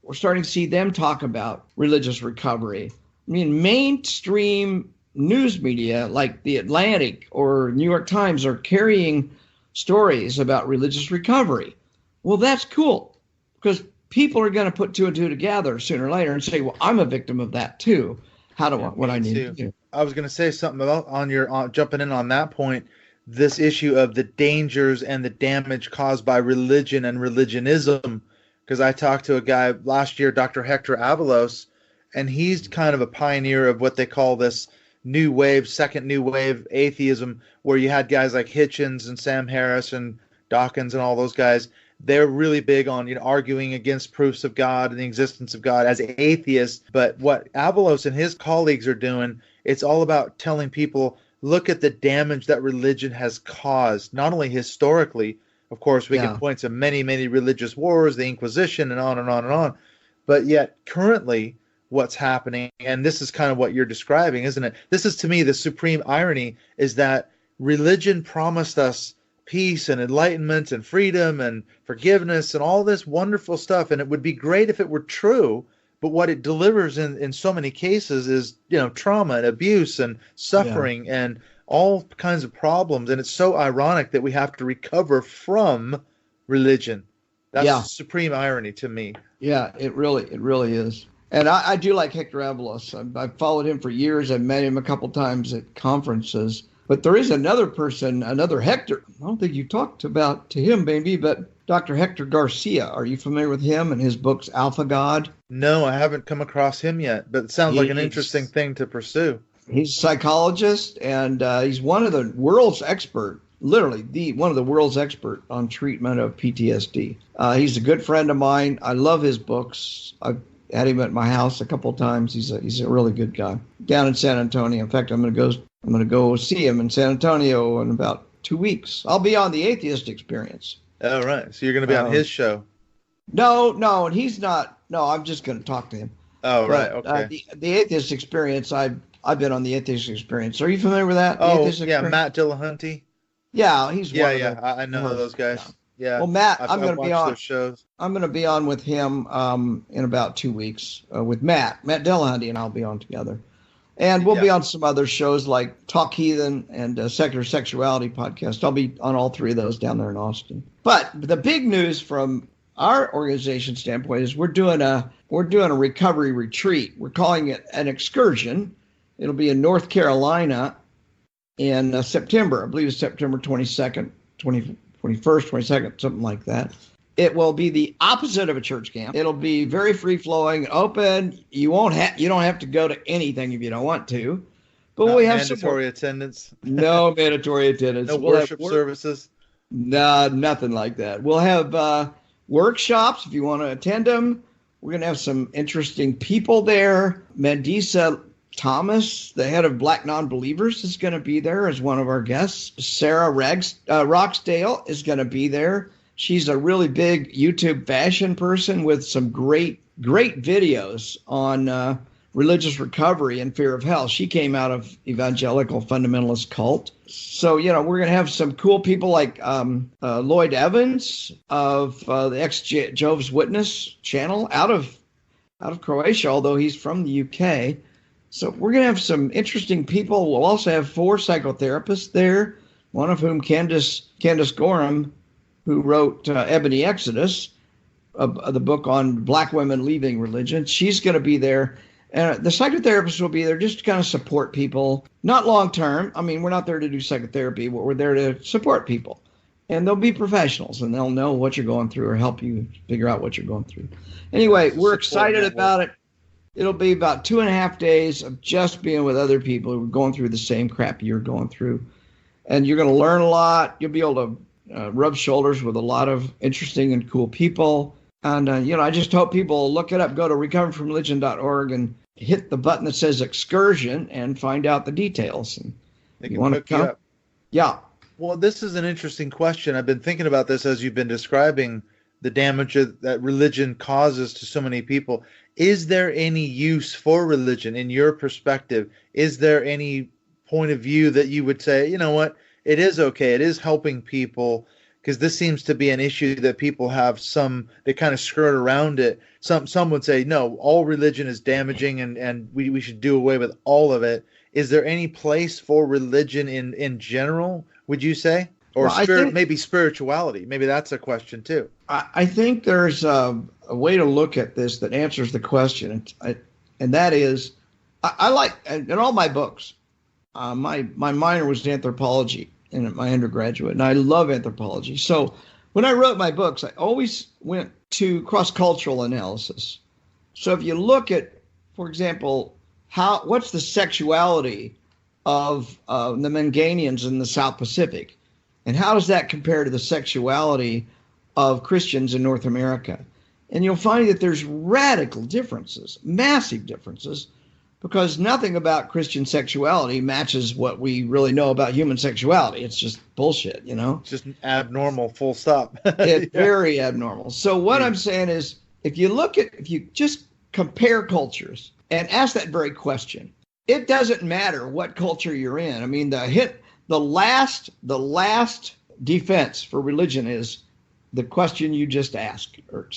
we're starting to see them talk about religious recovery. I mean, mainstream news media like The Atlantic or New York Times are carrying stories about religious recovery. Well, that's cool, because people are going to put two and two together sooner or later and say, well, I'm a victim of that too. What I need to do. I was going to say something about jumping in on that point, this issue of the dangers and the damage caused by religion and religionism. Because I talked to a guy last year, Dr. Hector Avalos, and he's kind of a pioneer of what they call this new wave, second new wave atheism, where you had guys like Hitchens and Sam Harris and Dawkins and all those guys. They're really big on arguing against proofs of God and the existence of God as atheists. But what Avalos and his colleagues are doing, it's all about telling people, look at the damage that religion has caused, not only historically. Of course, we can point to many, many religious wars, the Inquisition, and on and on and on. But yet, currently, what's happening, and this is kind of what you're describing, isn't it? This is, to me, the supreme irony, is that religion promised us peace and enlightenment and freedom and forgiveness and all this wonderful stuff, and it would be great if it were true. But what it delivers in so many cases is, trauma and abuse and suffering and all kinds of problems. And it's so ironic that we have to recover from religion. That's the supreme irony to me. Yeah, it really is. And I do like Hector Avalos. I've followed him for years. I've met him a couple times at conferences. But there is another person, another Hector. I don't think you talked to him, maybe, but Dr. Hector Garcia. Are you familiar with him and his books, Alpha God? No, I haven't come across him yet, but it sounds like an interesting thing to pursue. He's a psychologist, and he's one of the world's expert, literally one of the world's expert on treatment of PTSD. He's a good friend of mine. I love his books. I've had him at my house a couple of times. He's a really good guy down in San Antonio. In fact, I'm going to go see him in San Antonio in about 2 weeks. I'll be on the Atheist Experience. Oh, right. So you're going to be on his show. No, and he's not. No, I'm just going to talk to him. Oh, right. Okay. The Atheist Experience, I've been on the Atheist Experience. Are you familiar with that? Matt Dillahunty. Yeah, he's one of them. I know those guys. Yeah. Well, Matt, I'm going to be on. Those shows. I'm going to be on with him in about 2 weeks with Matt Dillahunty, and I'll be on together. And we'll be on some other shows like Talk Heathen and Secular Sexuality Podcast. I'll be on all three of those down there in Austin. But the big news from our organization standpoint is we're doing a recovery retreat. We're calling it an excursion. It'll be in North Carolina in September. I believe it's September 22nd, 21st, 22nd, something like that. It will be the opposite of a church camp. It'll be very free-flowing, open. You don't have to go to anything if you don't want to. But we have mandatory attendance. No mandatory attendance. No worship services. No, nothing like that. We'll have workshops if you want to attend them. We're going to have some interesting people there. Mandisa Thomas, the head of Black Non-Believers, is going to be there as one of our guests. Sarah Roxdale is going to be there. She's a really big YouTube fashion person with some great videos on religious recovery and fear of hell. She came out of evangelical fundamentalist cult. So, we're going to have some cool people like Lloyd Evans of the ex-Jehovah's Witness channel out of Croatia, although he's from the UK. So we're going to have some interesting people. We'll also have 4 psychotherapists there, one of whom Candace Gorham, who wrote Ebony Exodus, the book on Black women leaving religion. She's going to be there. And the psychotherapists will be there just to kind of support people, not long term. I mean, we're not there to do psychotherapy, but we're there to support people. And they'll be professionals, and they'll know what you're going through or help you figure out what you're going through. Anyway, we're excited about it. It'll be about 2.5 days of just being with other people who are going through the same crap you're going through. And you're going to learn a lot. You'll be able to rub shoulders with a lot of interesting and cool people. And, I just hope people look it up, go to recoverfromreligion.org and hit the button that says excursion and find out the details. And they can hook you up. Yeah. Well, this is an interesting question. I've been thinking about this as you've been describing the damage that religion causes to so many people. Is there any use for religion in your perspective? Is there any point of view that you would say, you know what, it is okay, it is helping people? Because this seems to be an issue that people have they kind of skirt around it. Some would say, no, all religion is damaging and we should do away with all of it. Is there any place for religion in general, would you say? Or well, maybe spirituality? Maybe that's a question too. I think there's a way to look at this that answers the question. And that is, I like, in all my books, my minor was in anthropology in my undergraduate, and I love anthropology. So when I wrote my books, I always went to cross-cultural analysis. So if you look at, for example, what's the sexuality of the Manganians in the South Pacific, and how does that compare to the sexuality of Christians in North America? And you'll find that there's radical differences, massive differences, because nothing about Christian sexuality matches what we really know about human sexuality. It's just bullshit, you know? It's just abnormal, full stop. It's very abnormal. So what I'm saying is, if you just compare cultures and ask that very question, it doesn't matter what culture you're in. I mean, the last defense for religion is the question you just asked or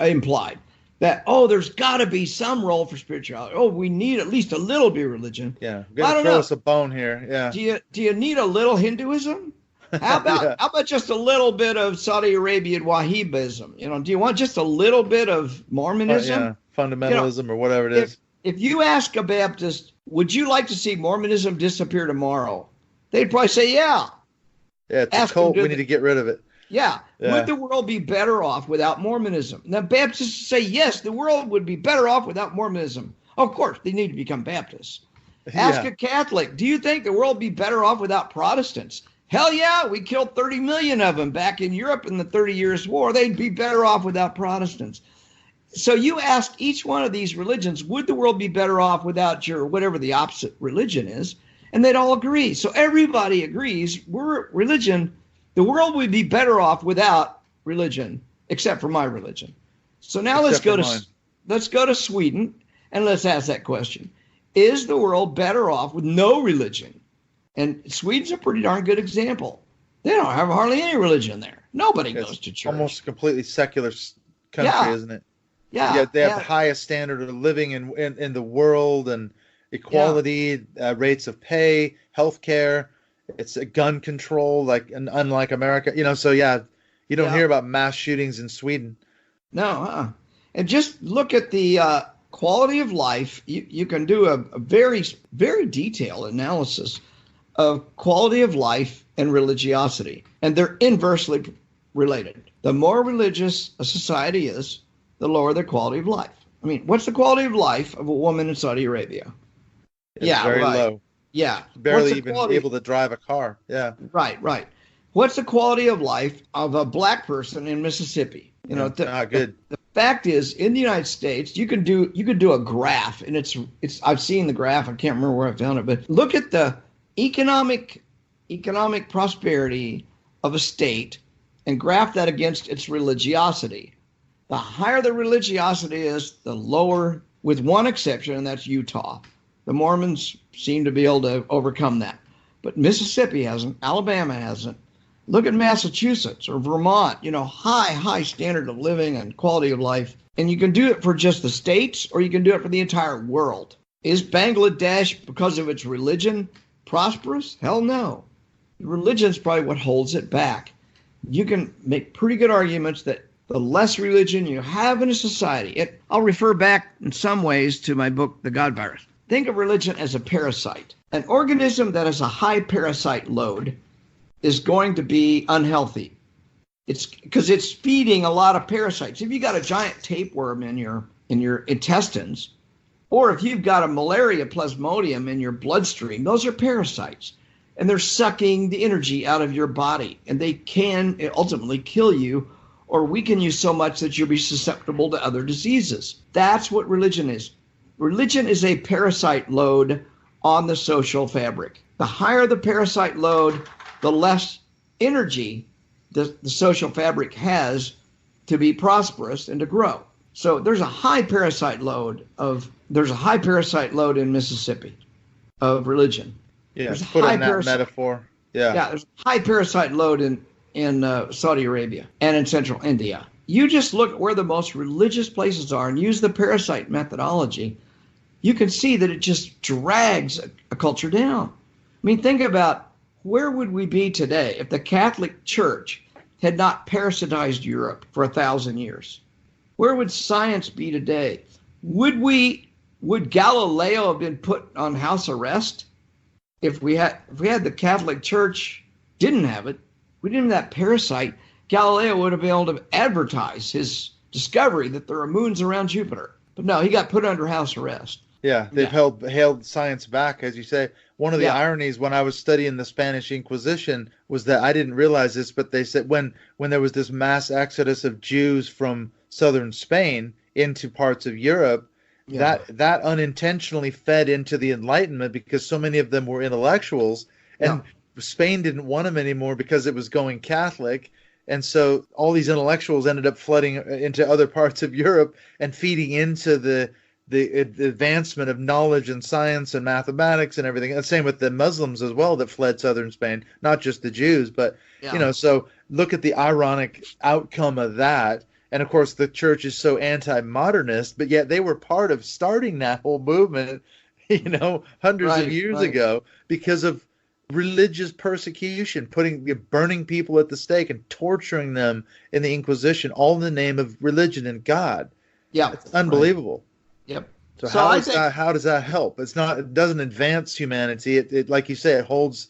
implied. That, there's got to be some role for spirituality. We need at least a little bit of religion. Yeah, got to throw us a bone here. Yeah. Do you need a little Hinduism? How about just a little bit of Saudi Arabian Wahhabism? You know, do you want just a little bit of Mormonism? Fundamentalism, or whatever it is. If you ask a Baptist, would you like to see Mormonism disappear tomorrow? They'd probably say, yeah. Yeah, it's a cult. We need to get rid of it. Yeah. Would the world be better off without Mormonism? Now, Baptists say, yes, the world would be better off without Mormonism. Of course, they need to become Baptists. Ask a Catholic, do you think the world would be better off without Protestants? Hell yeah, we killed 30 million of them back in Europe in the 30 Years' War. They'd be better off without Protestants. So you ask each one of these religions, would the world be better off without your whatever the opposite religion is? And they'd all agree. So everybody agrees the world would be better off without religion, except for my religion. So now let's go to Sweden and let's ask that question. Is the world better off with no religion? And Sweden's a pretty darn good example. They don't have hardly any religion there. Nobody goes to church. Almost a completely secular country, isn't it? Yeah. Yet they have the highest standard of living in the world, and equality, rates of pay, healthcare. It's a gun control, unlike America, So you don't hear about mass shootings in Sweden. No, and just look at the quality of life. You can do a very, very detailed analysis of quality of life and religiosity, and they're inversely related. The more religious a society is, the lower their quality of life. I mean, what's the quality of life of a woman in Saudi Arabia? It's very low. Yeah. Barely even able to drive a car. Yeah. Right. What's the quality of life of a black person in Mississippi? Not good. The fact is, in the United States, you can do a graph, and it's I've seen the graph. I can't remember where I found it, but look at the economic prosperity of a state and graph that against its religiosity. The higher the religiosity is, the lower, with one exception, and that's Utah. The Mormons seem to be able to overcome that. But Mississippi hasn't. Alabama hasn't. Look at Massachusetts or Vermont, high standard of living and quality of life. And you can do it for just the states, or you can do it for the entire world. Is Bangladesh, because of its religion, prosperous? Hell no. Religion is probably what holds it back. You can make pretty good arguments that the less religion you have in a society, I'll refer back in some ways to my book, The God Virus. Think of religion as a parasite. An organism that has a high parasite load is going to be unhealthy. It's because it's feeding a lot of parasites. If you got a giant tapeworm in your intestines, or if you've got a malaria plasmodium in your bloodstream, those are parasites. And they're sucking the energy out of your body, and they can ultimately kill you or weaken you so much that you'll be susceptible to other diseases. That's what religion is. Religion is a parasite load on the social fabric. The higher the parasite load, the less energy the social fabric has to be prosperous and to grow. So there's a high parasite load in Mississippi of religion. Yeah, there's put in that metaphor. Yeah, there's a high parasite load in Saudi Arabia and in central India. You just look at where the most religious places are and use the parasite methodology, you can see that it just drags a culture down. I mean, think about where would we be today if the Catholic Church had not parasitized Europe for 1,000 years? Where would science be today? Would Galileo have been put on house arrest if we had the Catholic Church didn't have it? We didn't have that parasite. Galileo would have been able to advertise his discovery that there are moons around Jupiter. But no, he got put under house arrest. Yeah, they've held science back, as you say. One of the ironies when I was studying the Spanish Inquisition was that I didn't realize this, but they said when there was this mass exodus of Jews from southern Spain into parts of Europe, that unintentionally fed into the Enlightenment because so many of them were intellectuals, and Spain didn't want them anymore because it was going Catholic. And so all these intellectuals ended up flooding into other parts of Europe and feeding into the advancement of knowledge and science and mathematics and everything. And same with the Muslims as well that fled southern Spain, not just the Jews, but, so look at the ironic outcome of that. And of course, the church is so anti-modernist, but yet they were part of starting that whole movement, hundreds of years ago because of religious persecution, burning people at the stake and torturing them in the Inquisition, all in the name of religion and God. Yeah, it's unbelievable. Right. Yep. So how does that help? It doesn't advance humanity. It like you say, it holds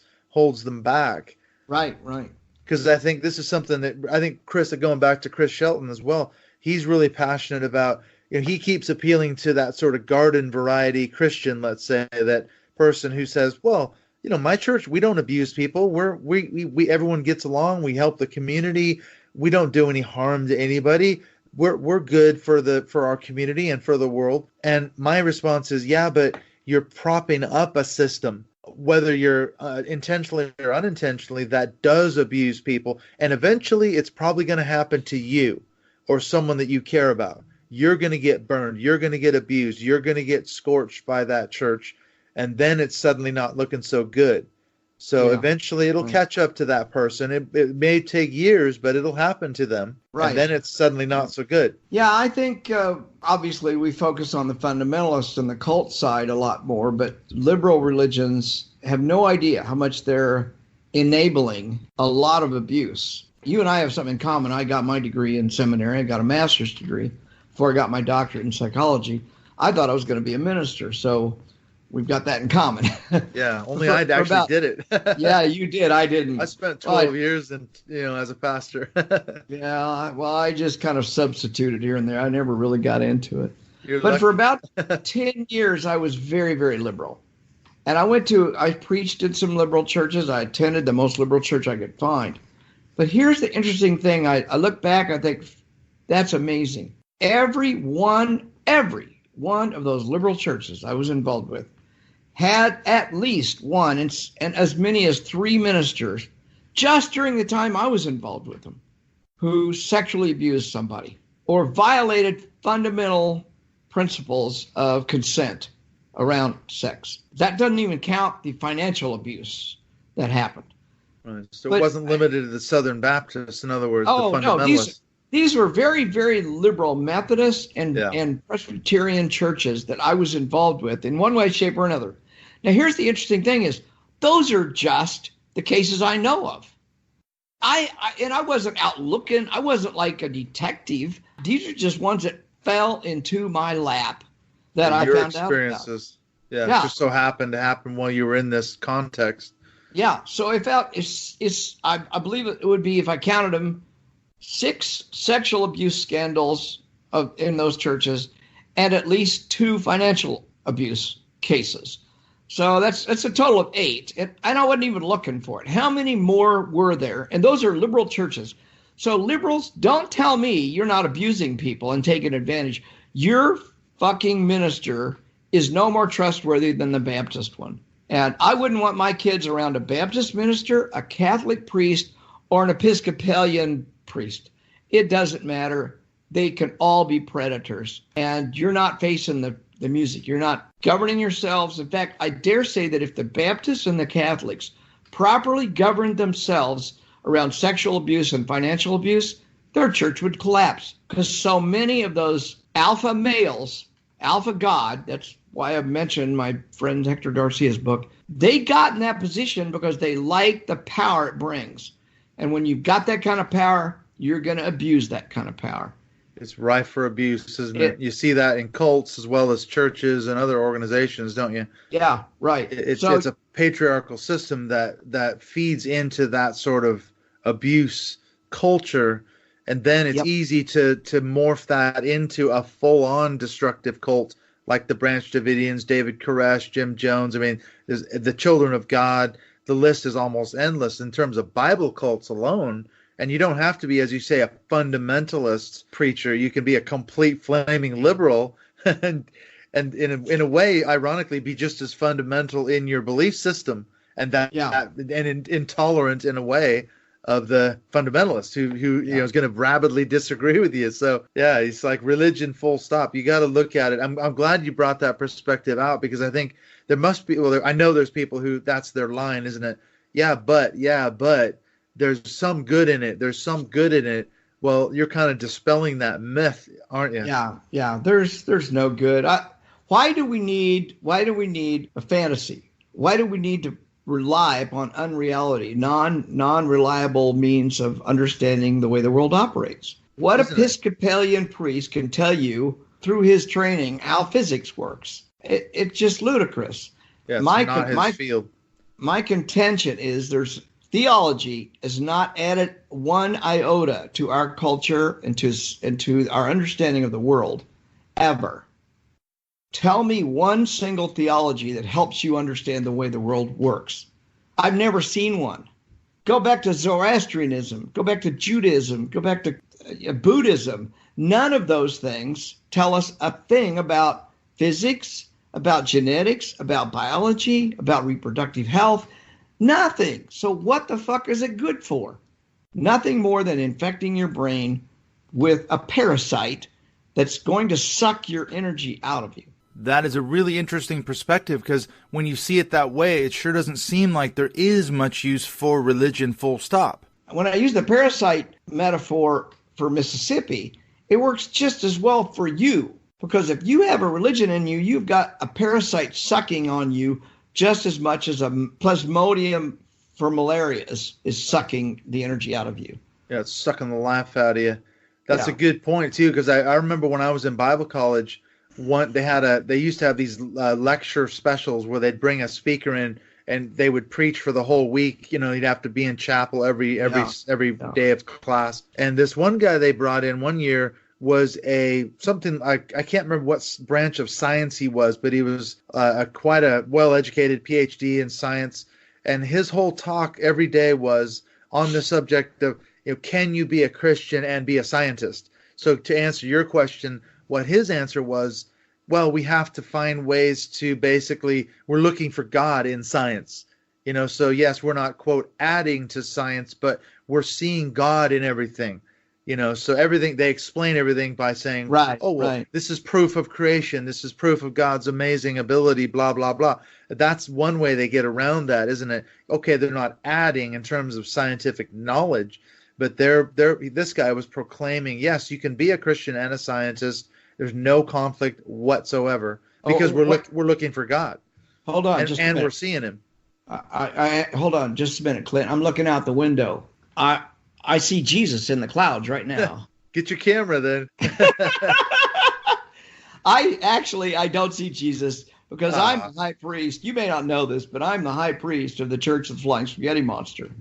them back. Right. Because I think this is something that Chris, going back to Chris Shelton as well, he's really passionate about. He keeps appealing to that sort of garden variety Christian, let's say, that person who says, well, my church, we don't abuse people. We everyone gets along. We help the community. We don't do any harm to anybody. We're good for our community and for the world. And my response is, yeah, but you're propping up a system, whether you're intentionally or unintentionally, that does abuse people. And eventually it's probably going to happen to you or someone that you care about. You're going to get burned. You're going to get abused. You're going to get scorched by that church. And then it's suddenly not looking so good. So eventually it'll catch up to that person. It may take years, but it'll happen to them. Right. And then it's suddenly not so good. Yeah, I think obviously we focus on the fundamentalists and the cult side a lot more, but liberal religions have no idea how much they're enabling a lot of abuse. You and I have something in common. I got my degree in seminary. I got a master's degree before I got my doctorate in psychology. I thought I was going to be a minister, so we've got that in common. Yeah, only I actually did it. Yeah, you did. I didn't. I spent 12 years as a pastor. Yeah, well, I just kind of substituted here and there. I never really got into it. You're but lucky. For about 10 years, I was very, very liberal. And I preached in some liberal churches. I attended the most liberal church I could find. But here's the interesting thing. I look back, I think, that's amazing. Every one of those liberal churches I was involved with had at least one and as many as 3 ministers just during the time I was involved with them who sexually abused somebody or violated fundamental principles of consent around sex. That doesn't even count the financial abuse that happened. Right. So it wasn't limited to the Southern Baptists, in other words, the fundamentalists. No, these were very, very liberal Methodist and Presbyterian churches that I was involved with in one way, shape, or another. Now, here's the interesting thing is those are just the cases I know of. I wasn't out looking. I wasn't like a detective. These are just ones that fell into my lap that I found out about. Your experiences, it just so happened to happen while you were in this context. Yeah, so I believe it would be, if I counted them, 6 sexual abuse scandals in those churches and at least 2 financial abuse cases. So that's a total of 8. And I wasn't even looking for it. How many more were there? And those are liberal churches. So liberals, don't tell me you're not abusing people and taking advantage. Your fucking minister is no more trustworthy than the Baptist one. And I wouldn't want my kids around a Baptist minister, a Catholic priest, or an Episcopalian priest. It doesn't matter. They can all be predators. And you're not facing the music. You're not governing yourselves. In fact, I dare say that if the Baptists and the Catholics properly governed themselves around sexual abuse and financial abuse, their church would collapse. Because so many of those alpha males, alpha God, that's why I mentioned my friend Hector Garcia's book, they got in that position because they like the power it brings. And when you've got that kind of power, you're going to abuse that kind of power. It's rife for abuse, isn't it? You see that in cults as well as churches and other organizations, don't you? Yeah, right. It's a patriarchal system that feeds into that sort of abuse culture, and then it's easy to morph that into a full-on destructive cult like the Branch Davidians, David Koresh, Jim Jones. I mean, there's the Children of God. The list is almost endless in terms of Bible cults alone. And you don't have to be, as you say, a fundamentalist preacher. You can be a complete flaming liberal and in a way, ironically, be just as fundamental in your belief system and intolerant in a way of the fundamentalist who is going to rabidly disagree with you. So yeah, it's like religion full stop. You got to look at it. I'm glad you brought that perspective out, because I think there must be, I know there's people who that's their line, isn't it? Yeah, but there's some good in it. There's some good in it. Well, you're kind of dispelling that myth, aren't you? Yeah. There's no good. Why do we need a fantasy? Why do we need to rely upon unreality, non-reliable means of understanding the way the world operates? What Episcopalian priest can tell you through his training how physics works? It's just ludicrous. Yeah, it's not his field. My contention is theology has not added one iota to our culture and to our understanding of the world, ever. Tell me one single theology that helps you understand the way the world works. I've never seen one. Go back to Zoroastrianism, go back to Judaism, go back to Buddhism. None of those things tell us a thing about physics, about genetics, about biology, about reproductive health. Nothing. So what the fuck is it good for? Nothing more than infecting your brain with a parasite that's going to suck your energy out of you. That is a really interesting perspective, because when you see it that way, it sure doesn't seem like there is much use for religion, full stop. When I use the parasite metaphor for Mississippi, it works just as well for you, because if you have a religion in you, you've got a parasite sucking on you just as much as a plasmodium for malaria is sucking the energy out of you. Yeah, it's sucking the life out of you. That's a good point, too, because I remember when I was in Bible college, they used to have these lecture specials where they'd bring a speaker in and they would preach for the whole week. You know, you'd have to be in chapel every day of class. And this one guy they brought in one year was I can't remember what branch of science he was, but he was quite a well-educated PhD in science. And his whole talk every day was on the subject of, can you be a Christian and be a scientist? So to answer your question, what his answer was, well, we have to find ways to we're looking for God in science. So yes, we're not, quote, adding to science, but we're seeing God in everything. So everything, they explain everything by saying, this is proof of creation. This is proof of God's amazing ability, blah, blah, blah. That's one way they get around that, isn't it? Okay, they're not adding in terms of scientific knowledge, but this guy was proclaiming, yes, you can be a Christian and a scientist. There's no conflict whatsoever, because we're looking for God. Hold on, and we're seeing him. I hold on just a minute, Clint. I'm looking out the window. I see Jesus in the clouds right now. Get your camera then. I don't see Jesus because I'm the high priest. You may not know this, but I'm the high priest of the Church of the Flying Spaghetti Monster.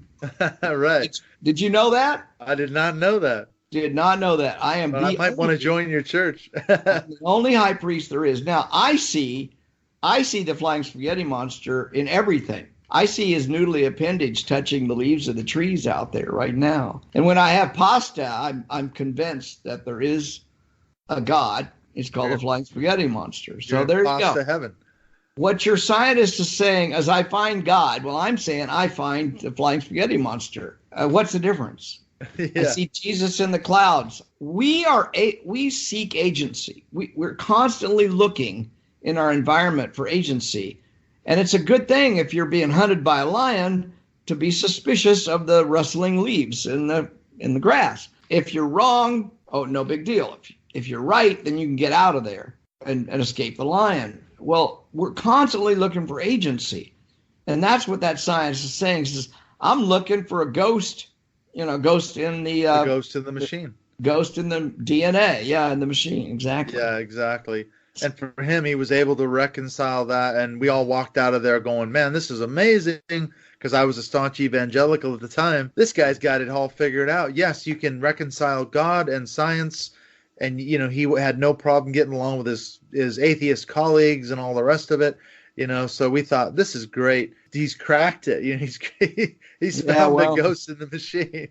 Right. Did you know that? I did not know that. Did not know that. I might want to join your church. I'm the only high priest there is. Now, I see the Flying Spaghetti Monster in everything. I see his noodly appendage touching the leaves of the trees out there right now. And when I have pasta, I'm convinced that there is a God. It's called the Flying Spaghetti Monster. So there you go. Pasta heaven. What your scientist is saying is, I find God. Well, I'm saying I find the Flying Spaghetti Monster. What's the difference? I see Jesus in the clouds. We seek agency. We're constantly looking in our environment for agency. And it's a good thing if you're being hunted by a lion to be suspicious of the rustling leaves in the grass. If you're wrong, oh, no big deal. If you're right, then you can get out of there and escape the lion. Well, we're constantly looking for agency. And that's what that science is saying. It says, I'm looking for a ghost, ghost in the ghost in the machine. Ghost in the DNA. Yeah, in the machine. Exactly. Yeah, exactly. And for him, he was able to reconcile that. And we all walked out of there going, man, this is amazing. Because I was a staunch evangelical at the time. This guy's got it all figured out. Yes, you can reconcile God and science. And, he had no problem getting along with his atheist colleagues and all the rest of it. So we thought, this is great. He's cracked it. He's found the ghost in the machine.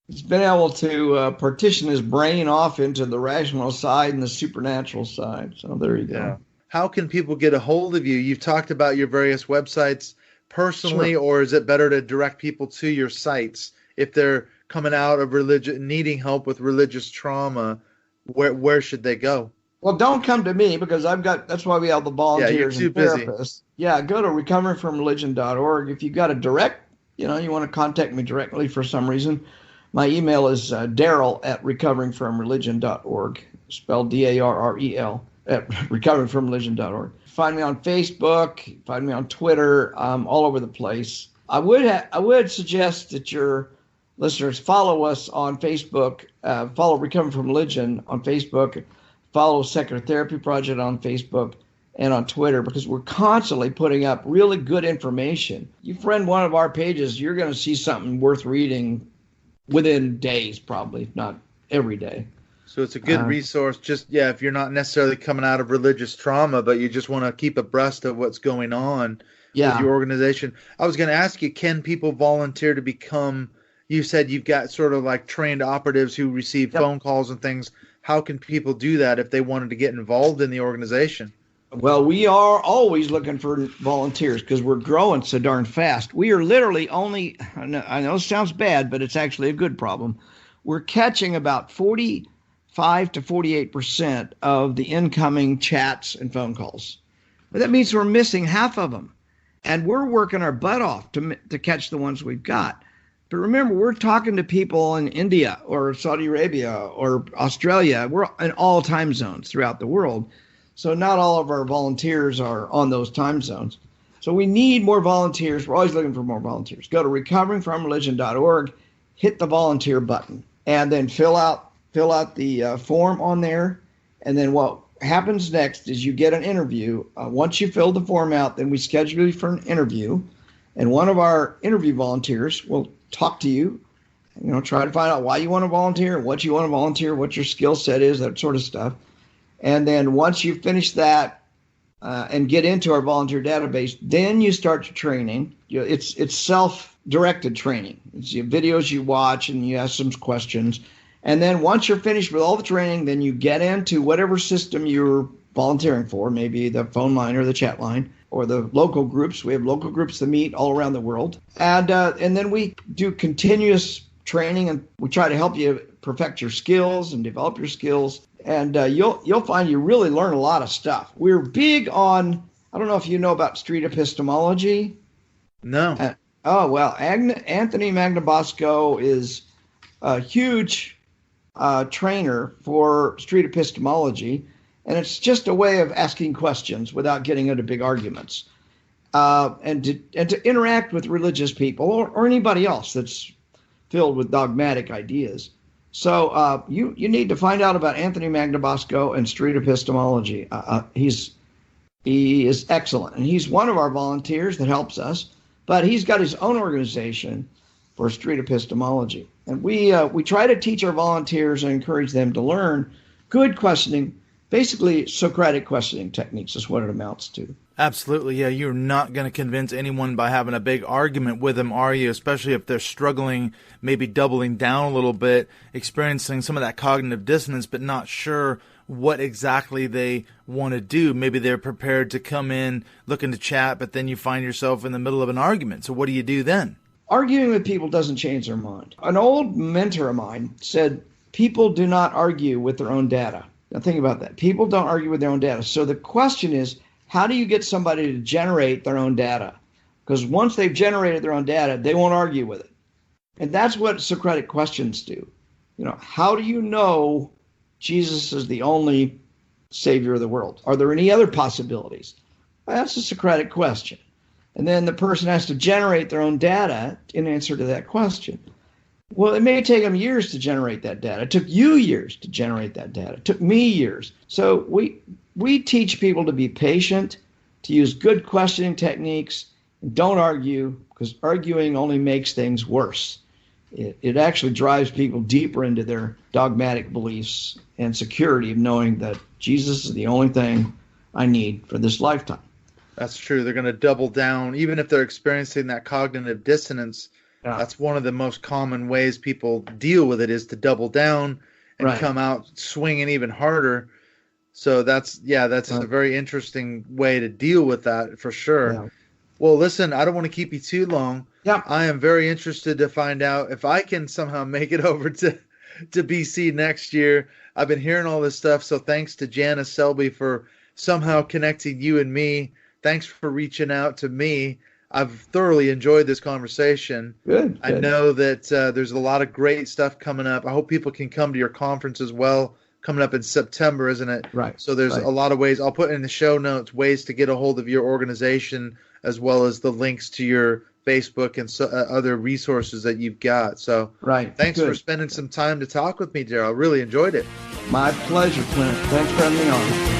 He's been able to partition his brain off into the rational side and the supernatural side. So there you go. How can people get a hold of you? You've talked about your various websites personally, sure. Or is it better to direct people to your sites if they're coming out of religion, needing help with religious trauma? Where should they go? Well, don't come to me because that's why we have the volunteers and therapists. Busy. Yeah, go to recoveringfromreligion.org. If you got a direct, you want to contact me directly for some reason, my email is Darrel at recoveringfromreligion.org, spelled Darrel at recoveringfromreligion.org. Find me on Facebook, find me on Twitter, all over the place. I would suggest that your listeners follow us on Facebook, follow Recovering from Religion on Facebook, follow Secular Therapy Project on Facebook and on Twitter, because we're constantly putting up really good information. You friend one of our pages, you're going to see something worth reading within days, probably, if not every day. So it's a good resource, if you're not necessarily coming out of religious trauma, but you just want to keep abreast of what's going on with your organization. I was going to ask you, can people volunteer to become, you said you've got sort of like trained operatives who receive phone calls and things. How can people do that if they wanted to get involved in the organization? Well, we are always looking for volunteers because we're growing so darn fast. We are literally only, I know it sounds bad, but it's actually a good problem. We're catching about 45 to 48% of the incoming chats and phone calls. But that means we're missing half of them. And we're working our butt off to catch the ones we've got. But remember, we're talking to people in India or Saudi Arabia or Australia. We're in all time zones throughout the world. So not all of our volunteers are on those time zones. So we need more volunteers. We're always looking for more volunteers. Go to recoveringfromreligion.org, hit the volunteer button, and then fill out the form on there. And then what happens next is you get an interview. Once you fill the form out, then we schedule you for an interview. And one of our interview volunteers will talk to you, try to find out why you want to volunteer, what you want to volunteer, what your skill set is, that sort of stuff. And then once you finish that and get into our volunteer database, then you start your training. It's self-directed training. It's the videos you watch and you ask some questions. And then once you're finished with all the training, then you get into whatever system you're volunteering for, maybe the phone line or the chat line or the local groups. We have local groups that meet all around the world. And then we do continuous training, and we try to help you perfect your skills and develop your skills. And you'll find you really learn a lot of stuff. We're big on, I don't know if you know about street epistemology. No. Anthony Magnabosco is a huge trainer for street epistemology. And it's just a way of asking questions without getting into big arguments, and to interact with religious people or anybody else that's filled with dogmatic ideas. So you need to find out about Anthony Magnabosco and street epistemology. He is excellent, and he's one of our volunteers that helps us. But he's got his own organization for street epistemology, and we try to teach our volunteers and encourage them to learn good questioning. Basically, Socratic questioning techniques is what it amounts to. Absolutely, yeah. You're not going to convince anyone by having a big argument with them, are you? Especially if they're struggling, maybe doubling down a little bit, experiencing some of that cognitive dissonance, but not sure what exactly they want to do. Maybe they're prepared to come in looking to chat, but then you find yourself in the middle of an argument. So what do you do then? Arguing with people doesn't change their mind. An old mentor of mine said, people do not argue with their own data. Now think about that. People don't argue with their own data. So the question is, how do you get somebody to generate their own data? Because once they've generated their own data, they won't argue with it. And that's what Socratic questions do. How do you know Jesus is the only Savior of the world? Are there any other possibilities? Well, that's a Socratic question. And then the person has to generate their own data in answer to that question. Well, it may take them years to generate that data. It took you years to generate that data. It took me years. So we teach people to be patient, to use good questioning techniques, and don't argue, because arguing only makes things worse. It actually drives people deeper into their dogmatic beliefs and security of knowing that Jesus is the only thing I need for this lifetime. That's true. They're going to double down, even if they're experiencing that cognitive dissonance. Yeah. That's one of the most common ways people deal with it, is to double down and come out swinging even harder. So that's a very interesting way to deal with that, for sure. Yeah. Well, listen, I don't want to keep you too long. Yeah. I am very interested to find out if I can somehow make it over to BC next year. I've been hearing all this stuff, so thanks to Janice Selby for somehow connecting you and me. Thanks for reaching out to me. I've thoroughly enjoyed this conversation. Good. I know that there's a lot of great stuff coming up. I hope people can come to your conference as well, coming up in September, isn't it? Right. So there's a lot of ways. I'll put in the show notes ways to get a hold of your organization, as well as the links to your Facebook and other resources that you've got. So thanks for spending some time to talk with me, Darrel. I really enjoyed it. My pleasure, Clint. Thanks for having me on.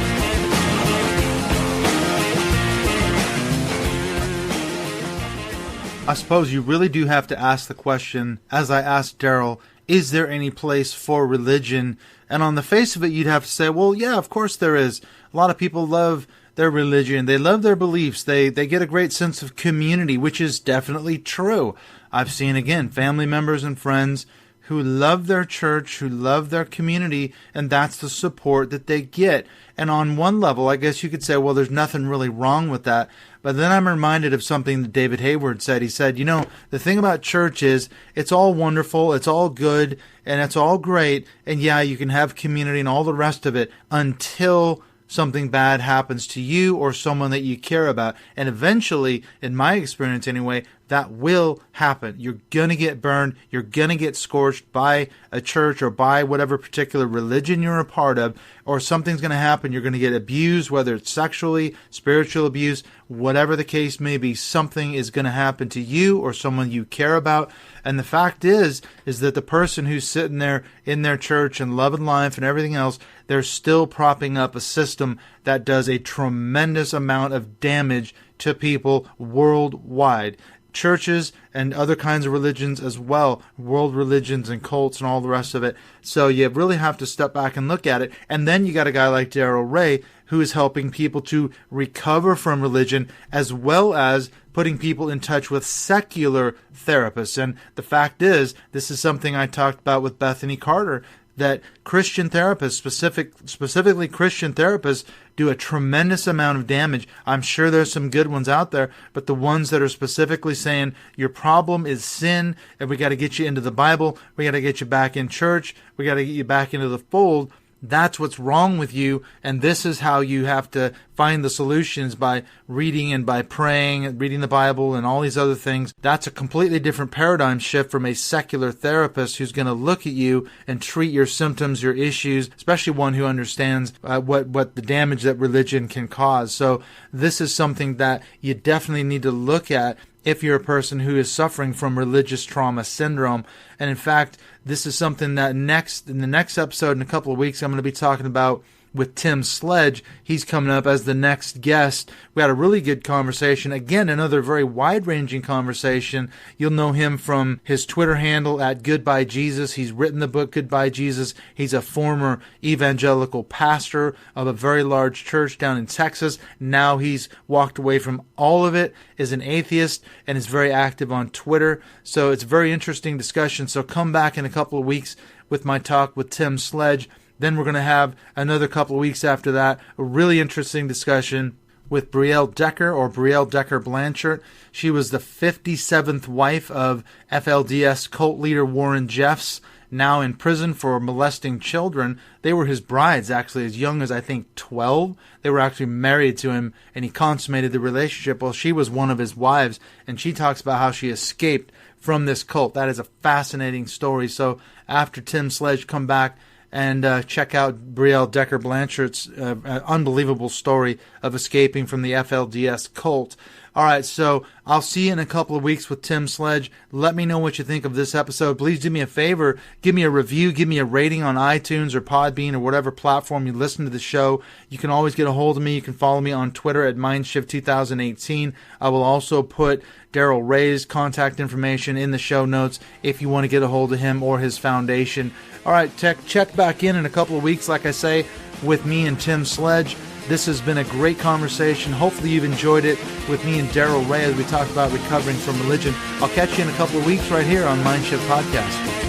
I suppose you really do have to ask the question, as I asked Darrel, is there any place for religion? And on the face of it, you'd have to say, well, yeah, of course there is. A lot of people love their religion. They love their beliefs. They get a great sense of community, which is definitely true. I've seen, again, family members and friends who love their church, who love their community, and that's the support that they get. And on one level, I guess you could say, well, there's nothing really wrong with that. But then I'm reminded of something that David Hayward said. He said, the thing about church is it's all wonderful, it's all good, and it's all great. And yeah, you can have community and all the rest of it until something bad happens to you or someone that you care about. And eventually, in my experience anyway, that will happen. You're going to get burned. You're going to get scorched by a church or by whatever particular religion you're a part of, or something's going to happen. You're going to get abused, whether it's sexually, spiritual abuse, whatever the case may be. Something is going to happen to you or someone you care about. And the fact is that the person who's sitting there in their church and loving life and everything else, they're still propping up a system that does a tremendous amount of damage to people worldwide. Churches and other kinds of religions as well, world religions and cults and all the rest of it. So you really have to step back and look at it. And then you got a guy like Darrel Ray who is helping people to recover from religion, as well as putting people in touch with secular therapists. And the fact is, this is something I talked about with Bethany Carter, that Christian therapists, specifically Christian therapists, do a tremendous amount of damage. I'm sure there's some good ones out there, but the ones that are specifically saying your problem is sin, and we got to get you into the Bible, we got to get you back in church, we got to get you back into the fold, that's what's wrong with you, and this is how you have to find the solutions, by reading and by praying and reading the Bible and all these other things. That's a completely different paradigm shift from a secular therapist who's going to look at you and treat your symptoms, your issues, especially one who understands what the damage that religion can cause. So this is something that you definitely need to look at if you're a person who is suffering from religious trauma syndrome. And in fact, this is something that in the next episode in a couple of weeks, I'm going to be talking about with Tim Sledge. He's coming up as the next guest. We had a really good conversation. Again, another very wide-ranging conversation. You'll know him from his Twitter handle at Goodbye Jesus. He's written the book Goodbye Jesus. He's a former evangelical pastor of a very large church down in Texas. Now he's walked away from all of it, is an atheist, and is very active on Twitter. So it's a very interesting discussion. So come back in a couple of weeks with my talk with Tim Sledge. Then we're going to have another couple of weeks after that, a really interesting discussion with Brielle Decker, or Brielle Decker Blanchard. She was the 57th wife of FLDS cult leader Warren Jeffs, now in prison for molesting children. They were his brides, actually, as young as, I think, 12. They were actually married to him, and he consummated the relationship. Well, she was one of his wives, and she talks about how she escaped from this cult. That is a fascinating story. So after Tim Sledge, come back and check out Brielle Decker Blanchard's unbelievable story of escaping from the FLDS cult. All right, so I'll see you in a couple of weeks with Tim Sledge. Let me know what you think of this episode. Please do me a favor. Give me a review. Give me a rating on iTunes or Podbean or whatever platform you listen to the show. You can always get a hold of me. You can follow me on Twitter at Mindshift2018. I will also put Darrel Ray's contact information in the show notes if you want to get a hold of him or his foundation. All right, check back in a couple of weeks, like I say, with me and Tim Sledge. This has been a great conversation. Hopefully you've enjoyed it with me and Darrel Ray as we talk about recovering from religion. I'll catch you in a couple of weeks right here on Mindshift Podcast.